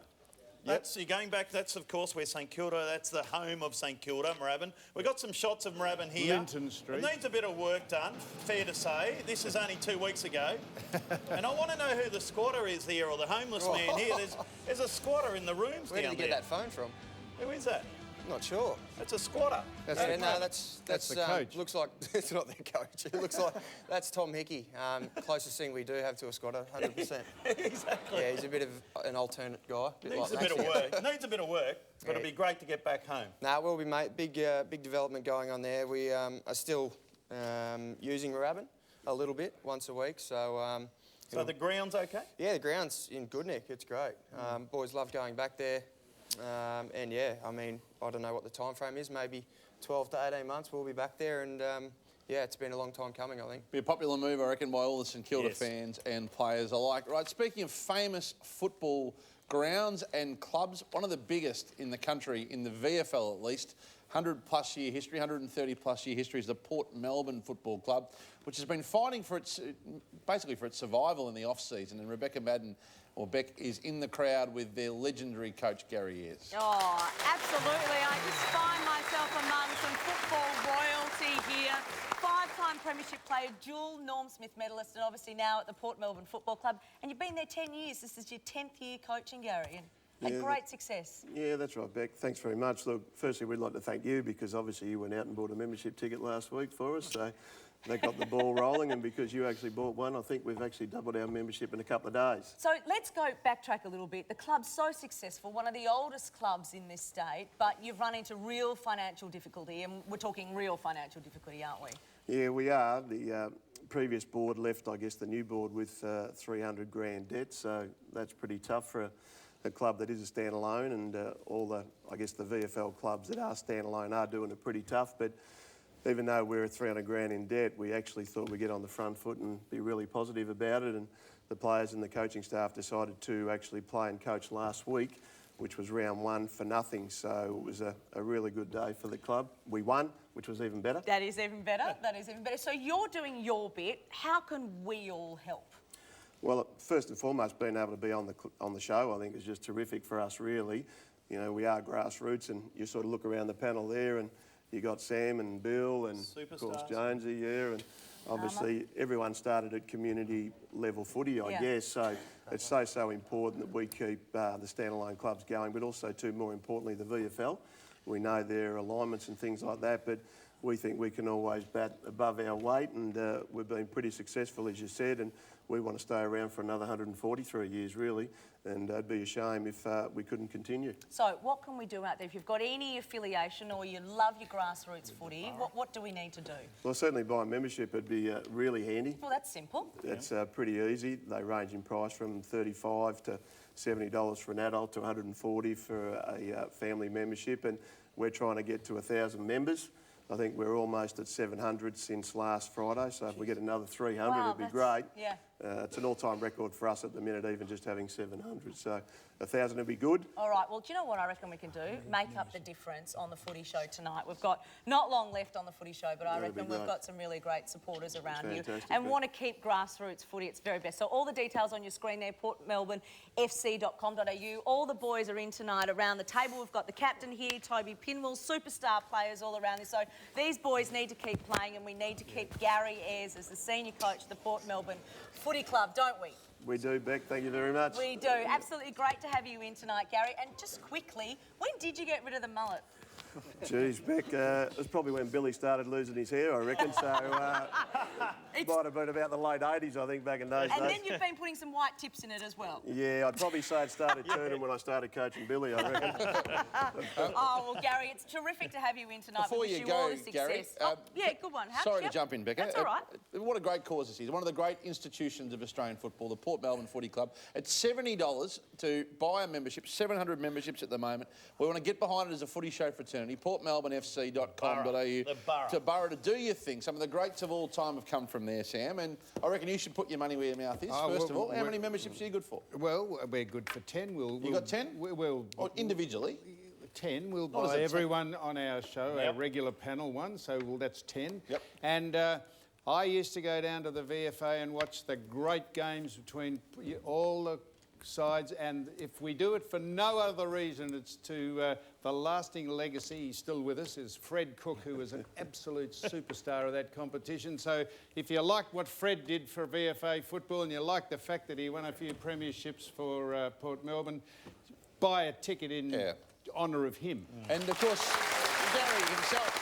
You're going back, that's of course where St Kilda, that's the home of St Kilda, Moorabbin. We've got some shots of Moorabbin here. Linton Street. It needs a bit of work done, fair to say. This is only 2 weeks ago. And I want to know who the squatter is here, or the homeless man here. There's a squatter in the rooms Where down did you get that phone from? Who is that? Not sure. It's a squatter. That's the coach. Looks like it's not their coach. It looks like that's Tom Hickey. Closest thing we do have to a squatter, 100%. Exactly. Yeah, he's a bit of an alternate guy. Needs a bit of work. Needs a bit of work, but it'd be great to get back home. Nah, it will be, mate. Big development going on there. We are still using Moorabbin. a little bit once a week. So. So the ground's okay? Yeah, the ground's in good nick. It's great. Boys love going back there. And yeah, I mean, I don't know what the time frame is. Maybe 12 to 18 months we'll be back there. And yeah, it's been a long time coming, I think. Be a popular move, I reckon, by all the St Kilda fans and players alike. Right, speaking of famous football grounds and clubs, one of the biggest in the country, in the VFL at least, 100-plus year history, 130-plus year history is the Port Melbourne Football Club, which has been fighting for its, basically for its survival in the off-season. And Rebecca Madden, or Beck, is in the crowd with their legendary coach, Gary Ayres. Oh, absolutely. I just find myself among some football royalty here. Five-time premiership player, dual Norm Smith medalist, and obviously now at the Port Melbourne Football Club. And you've been there 10 years. This is your 10th year coaching, Gary. And great success. Yeah, that's right, Beck. Thanks very much. Look, firstly, we'd like to thank you because obviously you went out and bought a membership ticket last week for us, so that got the ball rolling, and because you actually bought one, I think we've actually doubled our membership in a couple of days. So let's go backtrack a little bit. The club's so successful, one of the oldest clubs in this state, but you've run into real financial difficulty, and we're talking real financial difficulty, aren't we? Yeah, we are. The previous board left, I guess, the new board with 300 grand debt, so that's pretty tough for a club that is a standalone, and all the, I guess, the VFL clubs that are standalone are doing it pretty tough. But even though we're 300 grand in debt, we actually thought we'd get on the front foot and be really positive about it. And the players and the coaching staff decided to actually play and coach last week, which was round one for nothing. So it was a really good day for the club. We won, which was even better. That is even better. That is even better. So you're doing your bit. How can we all help? Well, first and foremost, being able to be on the show, I think, is just terrific for us, really. You know, we are grassroots, and you sort of look around the panel there, and you got Sam and Bill, and of course Jonesy, and obviously everyone started at community level footy, I guess. So it's so important that we keep the standalone clubs going, but also, too, more importantly, the VFL. We know there are alignments and things like that, but we think we can always bat above our weight, and we've been pretty successful, as you said, and we want to stay around for another 143 years, really, and it'd be a shame if we couldn't continue. So what can we do out there? If you've got any affiliation or you love your grassroots footy, what do we need to do? Well, certainly buying membership would be really handy. Well, that's simple. It's pretty easy. They range in price from $35 to $70 for an adult to $140 for a family membership, and we're trying to get to 1,000 members. I think we're almost at 700 since last Friday, so if we get another 300, it'd be great. Yeah. It's an all-time record for us at the minute, even just having 700, so 1,000 would be good. All right, well, do you know what I reckon we can do? Make up the difference on the footy show tonight. We've got not long left on the footy show, but I reckon we've got some really great supporters around you and want to keep grassroots footy its very best. So all the details on your screen there, portmelbournefc.com.au. All the boys are in tonight around the table. We've got the captain here, Toby Pinwell, superstar players all around this. So these boys need to keep playing, and we need to keep Gary Ayres as the senior coach of the Port Melbourne Footy Club, don't we? We do, Beck. Thank you very much. We do. Absolutely great to have you in tonight, Gary. And just quickly, when did you get rid of the mullet? Jeez, Beck, it was probably when Billy started losing his hair, I reckon, so it might have been about the late 80s, I think, back in those days. And then you've been putting some white tips in it as well. Yeah, I'd probably say it started turning when I started coaching Billy, I reckon. Oh, well, Gary, it's terrific to have you in tonight. Before you go, Gary, yeah, good one. Sorry to jump in, Becca. That's all right. What a great cause this is. One of the great institutions of Australian football, the Port Melbourne Footy Club. It's $70 to buy a membership, 700 memberships at the moment. We want to get behind it as a footy show fraternity. portmelbournefc.com.au to do your thing. Some of the greats of all time have come from there, Sam, and I reckon you should put your money where your mouth is, first of all. How many memberships are you good for? Well, we're good for 10. You got 10? We'll individually? 10. We'll buy everyone on our show, our regular panel one, so that's 10. Yep. And I used to go down to the VFA and watch the great games between all the sides, and if we do it for no other reason, it's to the lasting legacy, he's still with us, is Fred Cook, who was an absolute superstar of that competition. So if you like what Fred did for VFA football and you like the fact that he won a few premierships for Port Melbourne, buy a ticket in honour of him. And of course, Gary himself.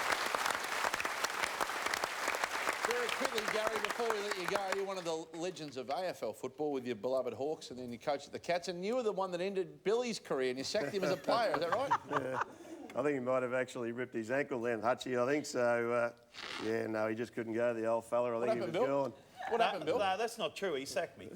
Very quickly, Gary, before we let you go, you're one of the legends of AFL football with your beloved Hawks, and then you coached the Cats, and you were the one that ended Billy's career, and you sacked him as a player, is that right? Yeah. I think he might have actually ripped his ankle then, Hutchie, I think, so, yeah, no, he just couldn't go, the old fella. I think he was gone. What happened, Bill? No, that's not true. He sacked me.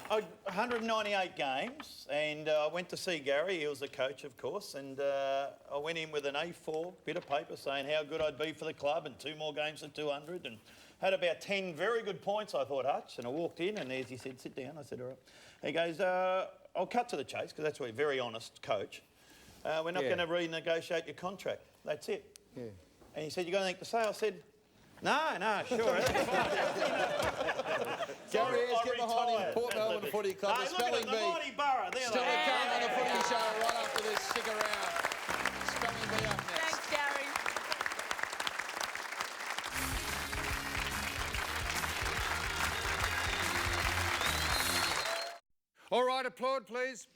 198 games, and I went to see Gary. He was the coach, of course, and I went in with an A4 bit of paper saying how good I'd be for the club and 2 more games at 200, and had about 10 very good points, I thought, Hutch. And I walked in, and as he said, sit down. I said, all right. He goes, I'll cut to the chase, because that's a very honest coach. We're not going to renegotiate your contract. That's it. Yeah. And he said, you got anything to say? I said, no, sure. That's fine. Gary is getting behind him. Port Melbourne Footy Club, the spelling bee. Mighty Borough. There Still to come on the Footy Show right after this. Stick around. Spelling bee up next. Thanks, Gary. All right, applaud, please.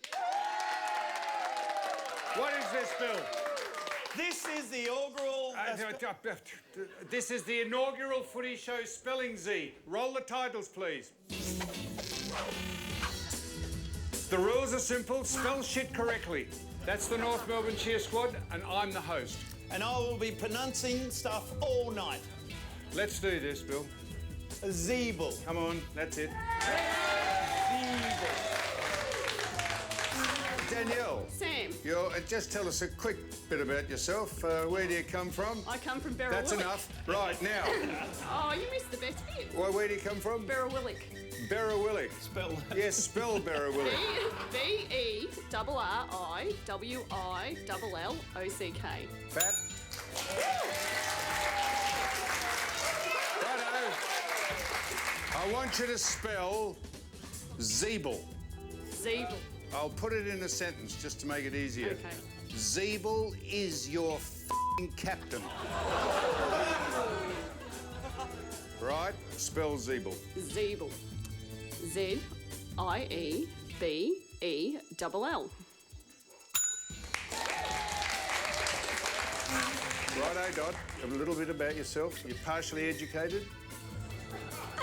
What is this, Bill? This is the inaugural... This is the inaugural Footy Show Spelling Z. Roll the titles, please. The rules are simple. Spell shit correctly. That's the North Melbourne Cheer Squad, and I'm the host. And I will be pronouncing stuff all night. Let's do this, Bill. Zeeble. Come on, that's it. Danielle. Sam. Just tell us a quick bit about yourself. Where do you come from? I come from Berrowillick. That's enough. Right, now. Oh, you missed the best bit. Well, where do you come from? Berrowillick. Berrowillick. Spell. Yes, spell Berrowillick. B-E-R-R-I-W-I-L-L-O-C-K. Fat. Righto. I want you to spell Zeeble. Zeeble. I'll put it in a sentence just to make it easier. Okay. Zeeble is your f***ing captain. Right? Spell Zeeble. Zeeble. Z-I-E-B-E-L-L. Righto, Dot. A little bit about yourself. You're partially educated.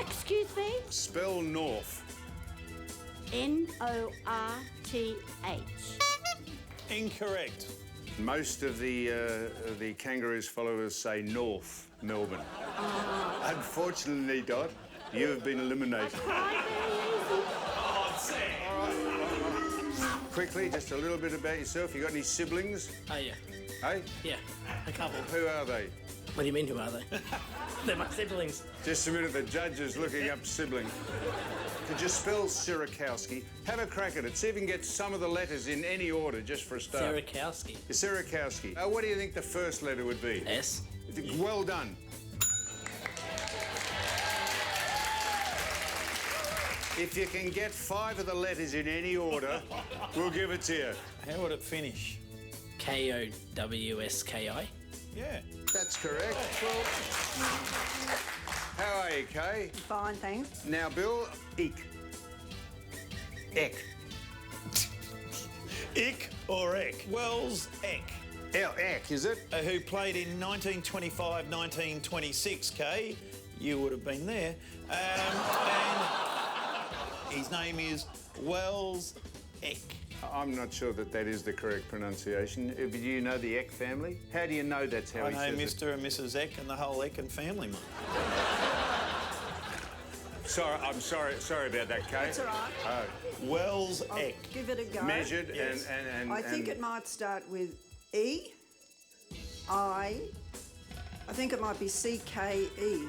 Excuse me? Spell North. North. Incorrect. Most of the Kangaroos followers say North Melbourne. Unfortunately, Dot, you have been eliminated. Quickly, just a little bit about yourself. You got any siblings? Oh, yeah. Hey? Yeah, a couple. Who are they? What do you mean, who are they? They're my siblings. Just a minute, the judge is looking up sibling. Could you spell Sirakowski? Have a crack at it. See if you can get some of the letters in any order, just for a start. Sirakowski. Sirakowski. What do you think the first letter would be? S. Well done. If you can get 5 of the letters in any order, we'll give it to you. How would it finish? K-O-W-S-K-I. Yeah. That's correct. How are you, Kay? Fine, thanks. Now, Bill, Eek. Eck. Ick or Eck? Wells Eck. Eck, is it? Who played in 1925-1926, Kay. You would have been there. And his name is Wells Eck. I'm not sure that is the correct pronunciation. Do you know the Eck family? How do you know that's how I he know says Mr. and Mrs. Eck and the whole Ecken family, mate. I'm sorry about that, Kay. That's all right. Oh. Wells Eck. Give it a go. Measured Yes. and I think it might start with E, I think it might be C-K-E.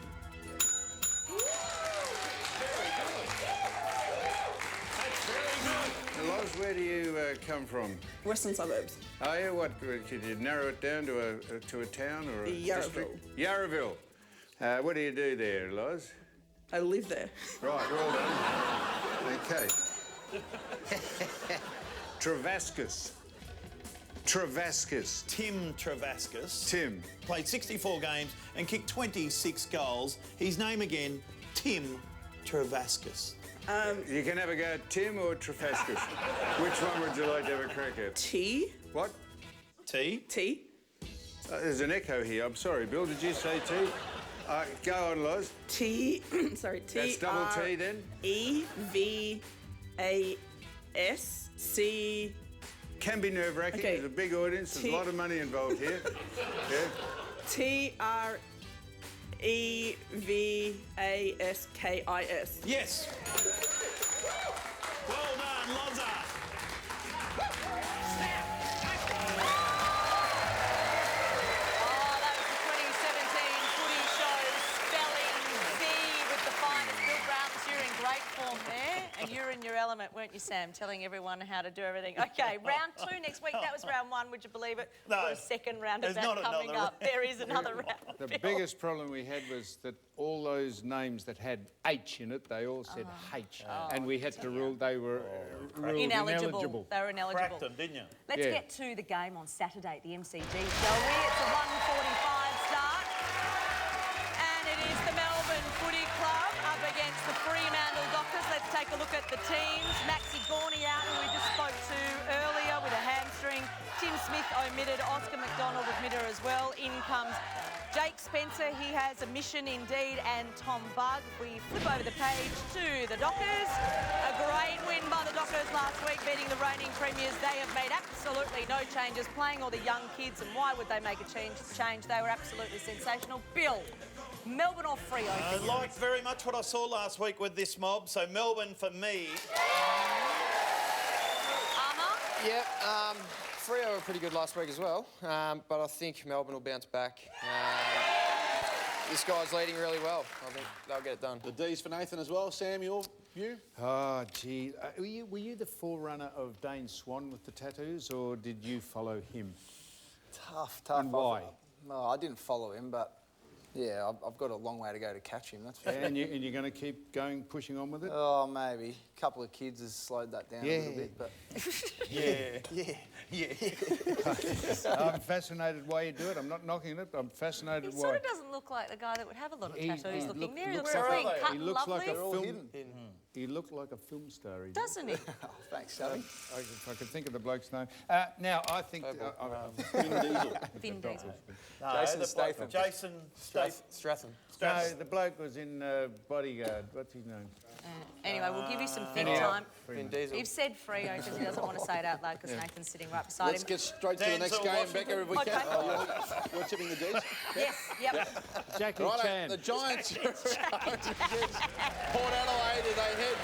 Loz, where do you come from? Western suburbs. Oh, yeah, what? Could you narrow it down to a town or a Yarraville. district? Yarraville. What do you do there, Loz? I live there. Right, well done. Okay. Travascus. Travascus. Tim Travascus. Tim. Played 64 games and kicked 26 goals. His name again, Tim Travascus. You can have a go at Tim or Travascus. Which one would you like to have a crack at? T. What? T. T. There's an echo here. I'm sorry, Bill. Did you say T? Go on, Loz. T. Sorry, T. That's double T then? E-V-A-S-C. Can be nerve-wracking. Okay. There's a big audience. There's a lot of money involved here. Yeah. T-R-A-V-A-S-C. Evaskis. Yes. Well done, Loza. Oh, that was the 2017 Footy Show spelling Z with the finest. Bill Brown, you're in great form there. And you're in your element, weren't you, Sam? Telling everyone how to do everything. Okay, round 2 next week. That was round 1, would you believe it? No. Got a second round of There's that not coming another up. There is another round. The Bill. biggest problem we had was that all those names that had H in it, they all said H. And we had to rule, they were ruled ineligible. They were ineligible. Cracked them, didn't you? Let's get to the game on Saturday at the MCG, shall we? It's a 1:45 start. And it is the Melbourne Footy Club up against the Fremantle Dockers. Let's take a look at the teams. Maxi Gorney out, who we just spoke to earlier with a hamstring. Tim Smith omitted. Oscar McDonald omitted as well. In comes Jake Spencer. He has a mission indeed. And Tom Bugg. If we flip over the page to the Dockers. A great win by the Dockers last week, beating the reigning premiers. They have made absolutely no changes, playing all the young kids. And why would they make a change? They were absolutely sensational. Bill, Melbourne or Freo? I liked very much what I saw last week with this mob, so Melbourne for me. Yep, Freo were pretty good last week as well, but I think Melbourne will bounce back. This guy's leading really well. I think they'll get it done. The D's for Nathan as well. Sam, your view? Oh, gee. Were you the forerunner of Dane Swan with the tattoos, or did you follow him? Tough. And why? No, I didn't follow him, but yeah, I've got a long way to go to catch him, that's for sure. And you're going to keep going, pushing on with it? Oh, maybe. A couple of kids has slowed that down a little bit, but... Yeah. I'm fascinated why you do it. I'm not knocking it. I'm fascinated He why. sort of doesn't look like the guy that would have a lot of tattoos looking there. He looks like clean cut he and looks lovely. like a film. hidden. He looked like a film star. He Doesn't he? Oh, thanks, Sally. If I could think of the bloke's name. Now, I think... Vin Diesel. Vin Diesel. No, Jason Statham. Jason Statham. No, the bloke was in Bodyguard. What's his name? Anyway, we'll give you some think Anyhow, time. Vin Diesel. You've said Freo because he doesn't want to say it out loud because Nathan's sitting right beside Let's him. get straight to the next Denzel game, Washington. Becca, if we can. Okay. Oh, you're tipping the D's? Yes, yep. Jackie Right, Chan. the Giants are against Port Adelaide as they head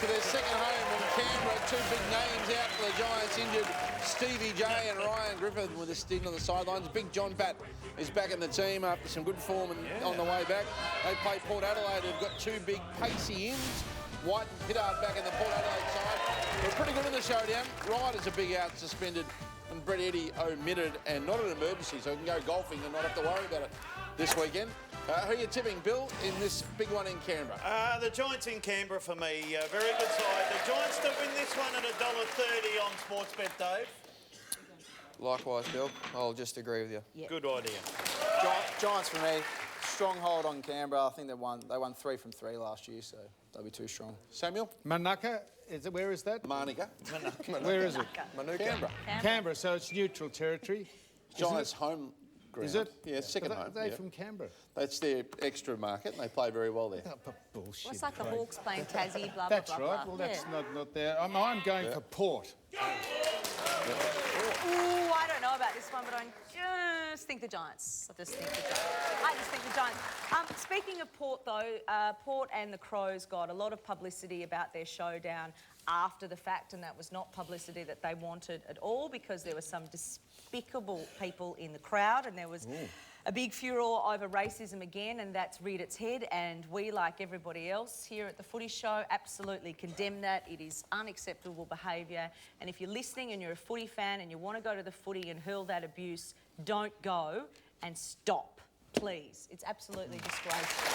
to their second home in Canberra. 2 big names out for the Giants injured. Stevie J and Ryan Griffith with a stint on the sidelines. Big John Pat is back in the team after some good form on the way back. They play Port Adelaide, who've got 2 big pacey ins. White and Pittard back in the Port Adelaide side. They're pretty good in the showdown. Ryder's a big out suspended and Brett Eddy omitted and not an emergency, so he can go golfing and not have to worry about it this weekend. Who are you tipping, Bill, in this big one in Canberra? The Giants in Canberra for me. Very good side. The Giants to win this one at $1.30 on Sportsbet, Dave. Likewise, Bill. I'll just agree with you. Yep. Good idea. Giants for me. Stronghold on Canberra. I think they won 3 from 3 last year, so they'll be too strong. Samuel? Manuka, where is that? Manuka. Where is it? Manuka. Canberra. Canberra, so it's neutral territory. Giants home ground. Is it? Yeah, second home. Are they yeah. from Canberra? That's their extra market and they play very well there. Bullshit. Well, it's like the Hawks playing Tassie, blah, blah, That's blah, right. blah. Well, that's Yeah. not there. I'm going for Port. Ooh, I don't know about this one, but I just think the Giants. I just think the Giants. Speaking of Port, though, Port and the Crows got a lot of publicity about their showdown after the fact, and that was not publicity that they wanted at all because there were some despicable people in the crowd and there was a big furor over racism again, and that's reared its head, and we, like everybody else here at the Footy Show, absolutely condemn that. It is unacceptable behaviour, and if you're listening and you're a footy fan and you want to go to the footy and hurl that abuse, don't go and stop, please. It's absolutely disgraceful.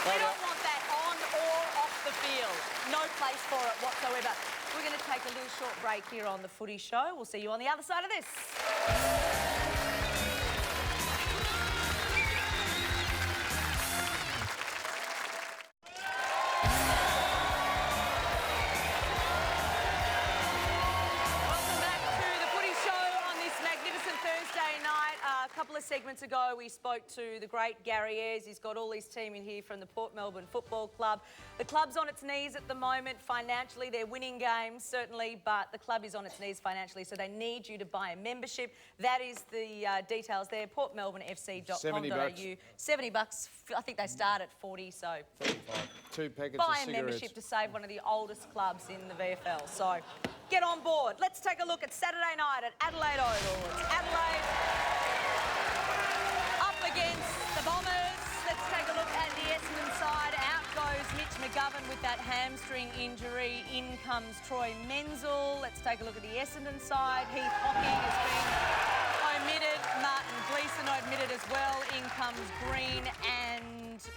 We don't want that on or off the field. No place for it whatsoever. We're going to take a little short break here on the Footy Show. We'll see you on the other side of this. couple of segments ago, we spoke to the great Gary Ayres. He's got all his team in here from the Port Melbourne Football Club. The club's on its knees at the moment financially. They're winning games, certainly, but the club is on its knees financially, so they need you to buy a membership. That is the details there, portmelbournefc.com.au. $70. I think they start at 40, so 2 packets buy of a cigarettes. membership to save one of the oldest clubs in the VFL. So get on board. Let's take a look at Saturday night at Adelaide Oval. It's Adelaide up against the Bombers. Let's take a look at the Essendon side. Out goes Mitch McGovern with that hamstring injury. In comes Troy Menzel. Let's take a look at the Essendon side. Heath Hockey has been omitted. Martin Gleeson omitted as well. In comes Green and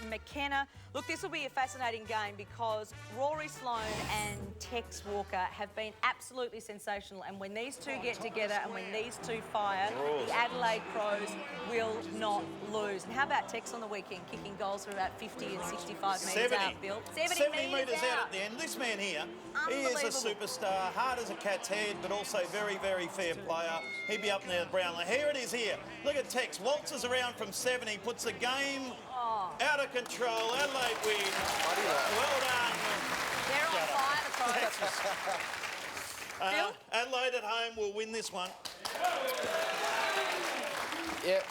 McKenna. Look, this will be a fascinating game because Rory Sloane and Tex Walker have been absolutely sensational, and when these two get together and when these two fire, the Adelaide Crows will not lose. And how about Tex on the weekend, kicking goals from about 50 and 65 metres out, Bill? 70 metres out at the end. This man here, he is a superstar, hard as a cat's head, but also very, very fair player. He'd be up there with Brownlow. Here it is here. Look at Tex, waltzes around from 70, puts the game out of control. Adelaide win. Well done. They're on fire, the Crows. Adelaide at home will win this one. Yeah,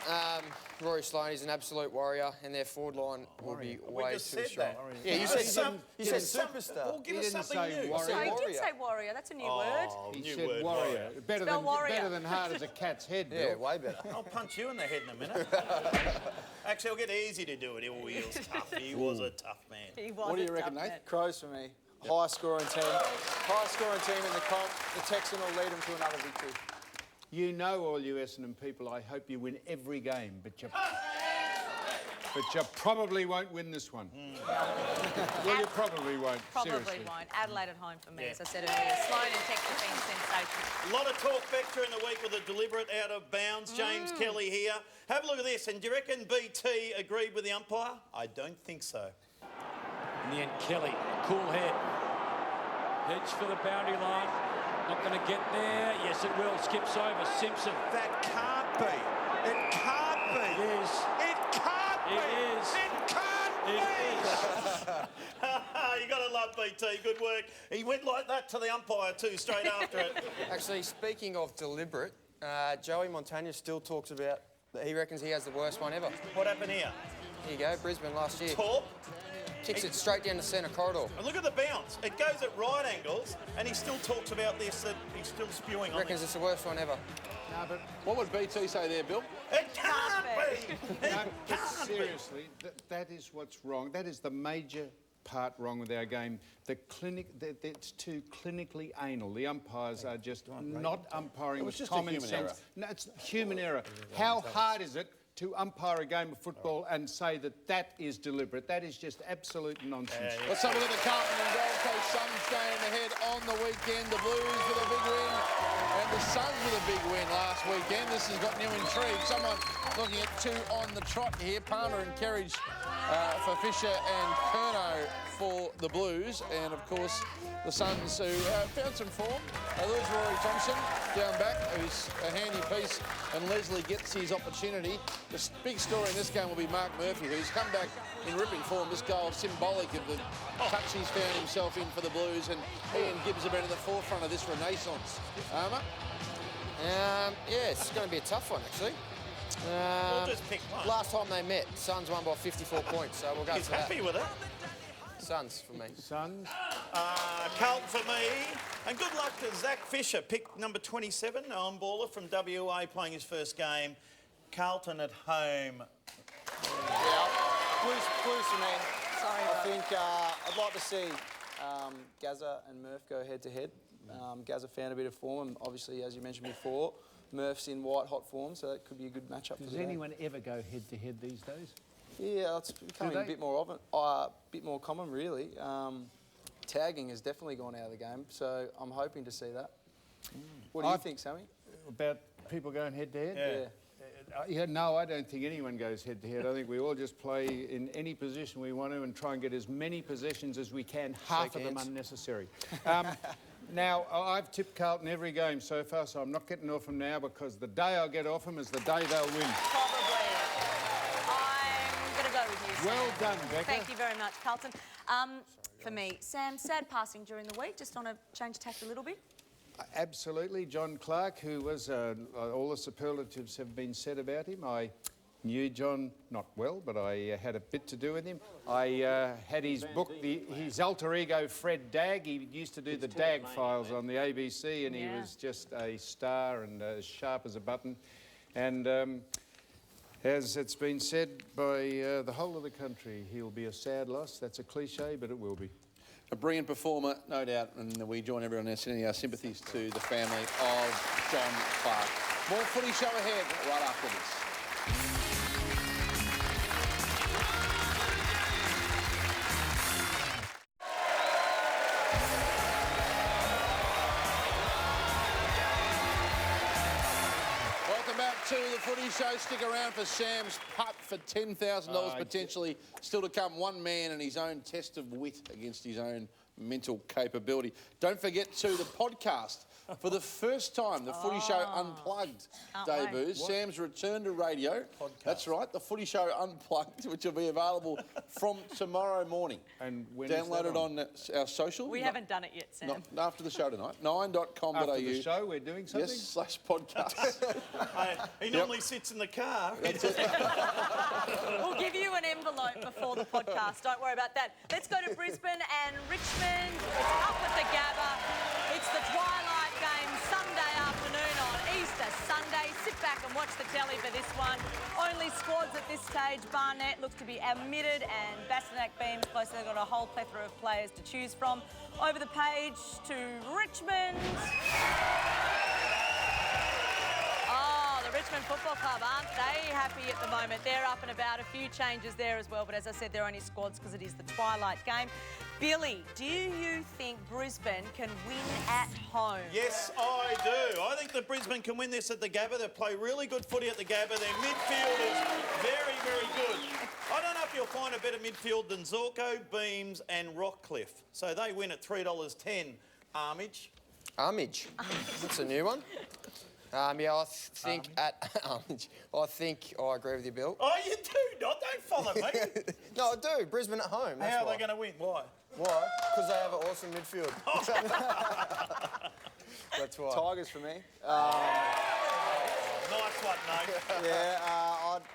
Rory Sloane is an absolute warrior, and their forward line will be way too strong. Yeah, you said superstar. Well, give us something new. Sorry, he did say warrior. That's a new word. He said warrior. Better than hard as a cat's head, Bill. Yeah, way better. I'll punch you in the head in a minute. Actually, I'll get easy to do it. He was tough. He was a tough man. He was What do you reckon, Nate? Crows for me. High scoring team. High scoring team in the comp. The Texan will lead them to another victory. You know, all you Essendon people, I hope you win every game, but you probably won't win this one. Well, you probably won't. Probably seriously. won't. Adelaide at home for me, as I said earlier. Sloane and Tex have been sensational. A lot of talk back during the week with a deliberate out of bounds. James Kelly here. Have a look at this. And do you reckon BT agreed with the umpire? I don't think so. In the end, Kelly, cool head. Heads for the boundary line. Not going to get there. Yes, it will. Skips over. Simpson. That can't be. It can't be. It is. It can't be. It is. It can't be. It is. You got to love BT. Good work. He went like that to the umpire too, straight after it. Actually, speaking of deliberate, Joey Montagna still talks about that he reckons he has the worst one ever. What happened here? Here you go, Brisbane last year. Top. Kicks it straight down the centre corridor. And look at the bounce. It goes at right angles, and he still talks about this, that he's still spewing on Reckons this. it's the worst one ever. No, but What would BT say there, Bill? It can't be. no, but seriously, that is what's wrong. That is the major part wrong with our game. It's too clinically anal. The umpires are just not umpiring with common sense. No, it's human error. How hard is it to umpire a game of football and say that is deliberate? That is just absolute nonsense. Let's have a look at the Carlton and Gold Coast Suns staying ahead on the weekend. The Blues with a big win and the Suns with a big win last weekend. This has got new intrigue. Someone looking at two on the trot here. Palmer and Kerridge for Fisher and Curnow for the Blues. And, of course, the Suns who found some form. They lose Rory Thompson down back, who's a handy piece, and Leslie gets his opportunity. The big story in this game will be Mark Murphy, who's come back in ripping form. This goal symbolic of the touch he's found himself in for the Blues, and he and Gibbs have been at the forefront of this renaissance. Armour? Yeah, it's going to be a tough one, actually. We'll just pick one. Last time they met, Suns won by 54 points, so we'll go He's for that. happy with it. Suns for me. Suns. Carlton for me. And good luck to Zach Fisher, pick number 27, on-baller from WA, playing his first game. Carlton at home. Yeah, Blues for me. Sorry, I think I'd like to see Gazza and Murph go head-to-head. Gazza found a bit of form, and obviously, as you mentioned before, Murph's in white-hot form, so that could be a good matchup for Does the game. anyone ever go head-to-head these days? Yeah, it's becoming a bit more bit more common, really. Tagging has definitely gone out of the game, so I'm hoping to see that. What do you think, Sammy? About people going head-to-head? Yeah. No, I don't think anyone goes head-to-head. I think we all just play in any position we want to and try and get as many possessions as we can, half of them unnecessary. Now, I've tipped Carlton every game so far, so I'm not getting off them now because the day I get off them is the day they'll win. Probably. I'm going to go with you, Sam. Well done, Becca. Thank you very much, Carlton. For me, Sam, sad passing during the week. Just want to change tack a little bit. Absolutely. John Clark, who was, all the superlatives have been said about him. I knew John not well, but I had a bit to do with him. I had his book, his alter ego, Fred Dagg. He used to do the Dagg files on the ABC, and he was just a star and as sharp as a button. And as it's been said by the whole of the country, he'll be a sad loss. That's a cliche, but it will be. A brilliant performer, no doubt, and we join everyone in sending our sympathies to the family of John Clark. More footy show ahead right after this. To the footy show. Stick around for Sam's putt for $10,000 potentially still to come. One man and his own test of wit against his own mental capability. Don't forget to the podcast. For the first time, the Footy Show Unplugged debuts. Sam's return to radio. Podcast. That's right, the Footy Show Unplugged, which will be available from tomorrow morning. And when download it on our social. We haven't done it yet, Sam. Not after the show tonight. 9.com.au. After the show, we're doing something? Yes, /podcast. He normally sits in the car. We'll give you an envelope before the podcast. Don't worry about that. Let's go to Brisbane and Richmond. It's up at the Gabba. It's the twilight game Sunday afternoon on Easter Sunday. Sit back and watch the telly for this one. Only squads at this stage. Barnett looks to be omitted and Bastanak Beams close. They've got a whole plethora of players to choose from. Over the page to Richmond. The Richmond Football Club, aren't they happy at the moment? They're up and about, a few changes there as well, but as I said, they're only squads because it is the twilight game. Billy, do you think Brisbane can win at home? Yes, I do. I think that Brisbane can win this at the Gabba. They play really good footy at the Gabba. Their midfield is very, very good. I don't know if you'll find a better midfield than Zorko, Beams and Rockcliffe. So they win at $3.10. Armage. Armage. That's a new one. Yeah, I think I agree with you, Bill. Oh, you do not? Don't follow me. No, I do. Brisbane at home. That's How why. are they going to win? Why? Why? Because they have an awesome midfield. That's why. Tigers for me. Nice one, mate. Yeah,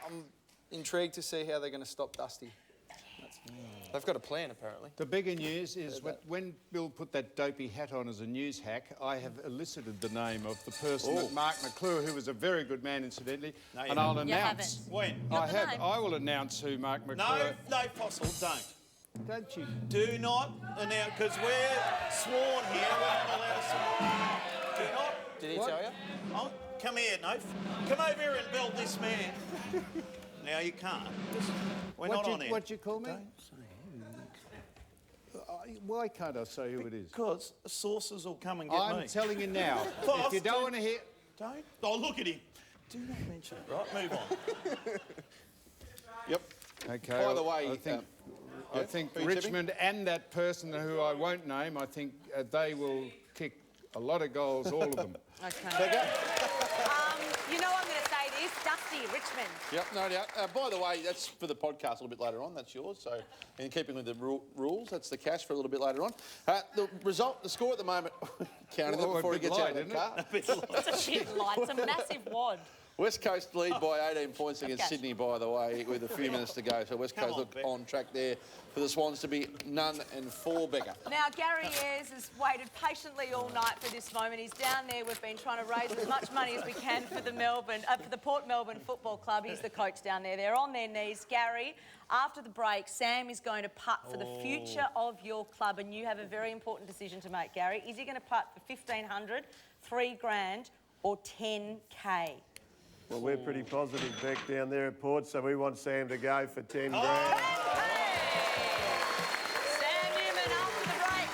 I'm intrigued to see how they're going to stop Dusty. They've got a plan, apparently. The bigger news is when Bill put that dopey hat on as a news hack, I have elicited the name of the person that Mark McClure, who was a very good man, incidentally, and I'll announce. When? I will announce who Mark McClure... No, Fossil, don't. Don't you? Do not announce, because we're sworn here. We're not allowed to... Do not. Did he tell you? Oh, come here, Nof. Come over here and build this man. Now you can't. We're not on here. What'd you call me? Why can't I say who it is? Because sources will come and get me. I'm telling you now. If you don't want to hear... Don't. Oh, look at him. Do not mention it. Right, move on. Yep. Okay. By the way... I think Richmond and that person who I won't name, I think they will kick a lot of goals, all of them. Okay. You know I'm going to say this, Dusty, Richmond. Yep, no doubt. By the way, that's for the podcast a little bit later on. That's yours. So, in keeping with the rules, that's the cash for a little bit later on. The result, the score at the moment, counting them before he gets out of the car. It's a bit light. It's a massive wad. West Coast lead by 18 points against Sydney, by the way, with a few minutes to go. So West Coast look on track there for the Swans to be none and 4, Becca. Now, Gary Ayres has waited patiently all night for this moment. He's down there. We've been trying to raise as much money as we can for the Port Melbourne Football Club. He's the coach down there. They're on their knees. Gary, after the break, Sam is going to putt for the future of your club, and you have a very important decision to make, Gary. Is he going to putt for 1,500, 3 grand, or 10K? Well, we're pretty positive, Beck, down there at Port, so we want Sam to go for 10 grand. Sam Newman, after the break,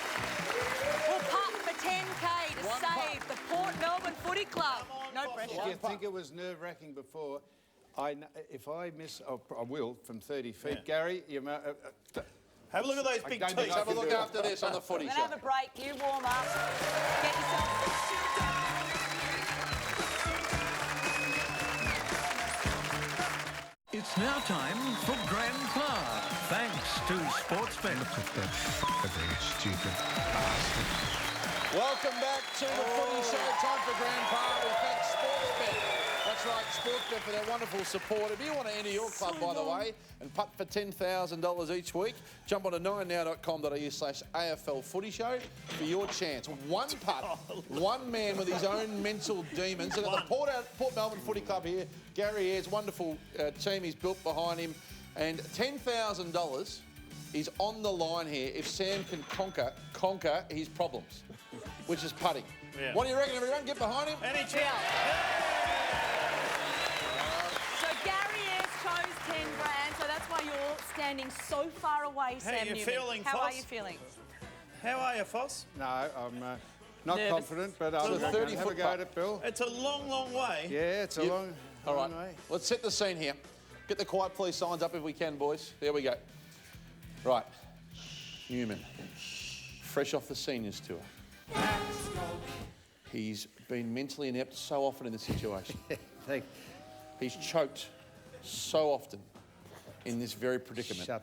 will putt for 10K to save the Port Melbourne Footy Club. No pressure. Did you think it was nerve-wracking before? If I miss, I will, from 30 feet. Yeah. Gary, Have a look at those big teeth. Let's have a look after this on the Footy We're Show. going to have a break. You warm up. Get yourself... It's now time for Grandpa, thanks to Sportsbet. Look at that stupid bastard. Welcome back to the Footy Show. Time for Grandpa. We thank Sportsbet. That's right, Sportsbet for their wonderful support. If you want to enter your club, by the way, and putt for $10,000 each week, jump on to 9now.com.au/AFL Footy Show for your chance. One putt, one man with his own mental demons. And at the Port Melbourne Footy Club here, Gary Ayres, wonderful team he's built behind him. And $10,000 is on the line here if Sam can conquer his problems, which is putting. Yeah. What do you reckon, everyone? Get behind him. Any chance? So Gary Ayres chose 10 grand, so that's why you're standing so far away, Sam How are you Newman. feeling, How Foss? are you feeling? How are you, Foss? No, I'm not Nervous. confident, but I'm going to have a go at it, Bill. It's a long, long way. Yeah, it's a long All right, way. let's set the scene here. Get the quiet please signs up if we can, boys. There we go. Right, Newman, fresh off the seniors tour. He's been mentally inept so often in this situation. He's choked so often in this very predicament. Shut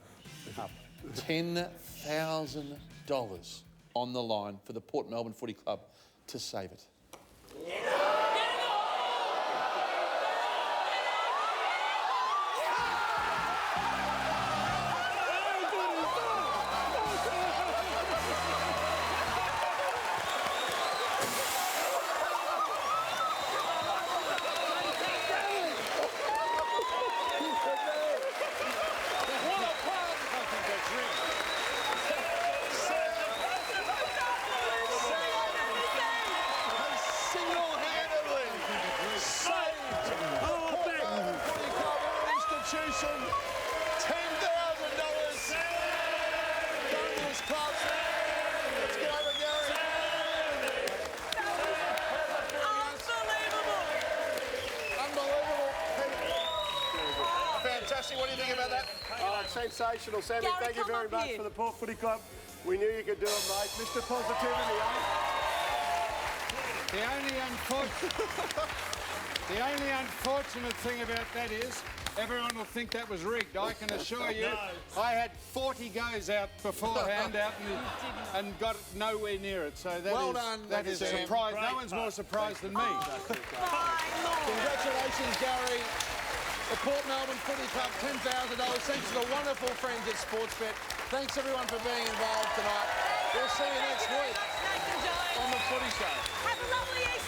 up. $10,000 on the line for the Port Melbourne Footy Club to save it. Fantastic. What do you think about that? Oh, sensational, Sammy. Gary, Thank you come very up much here. for the Port Footy Club. We knew you could do it, mate. Mr. Positivity, eh? The only unfortunate thing about that is everyone will think that was rigged. I can assure you, I had 40 goes out beforehand and got nowhere near it. So that Well is, done, that is a Sam. surprise. No one's more surprised than me. Congratulations, Gary. The Port Melbourne Footy Club, $10,000. Thanks to the wonderful friends at Sportsbet. Thanks, everyone, for being involved tonight. We'll see you next week on the Footy Show. Have a lovely Easter.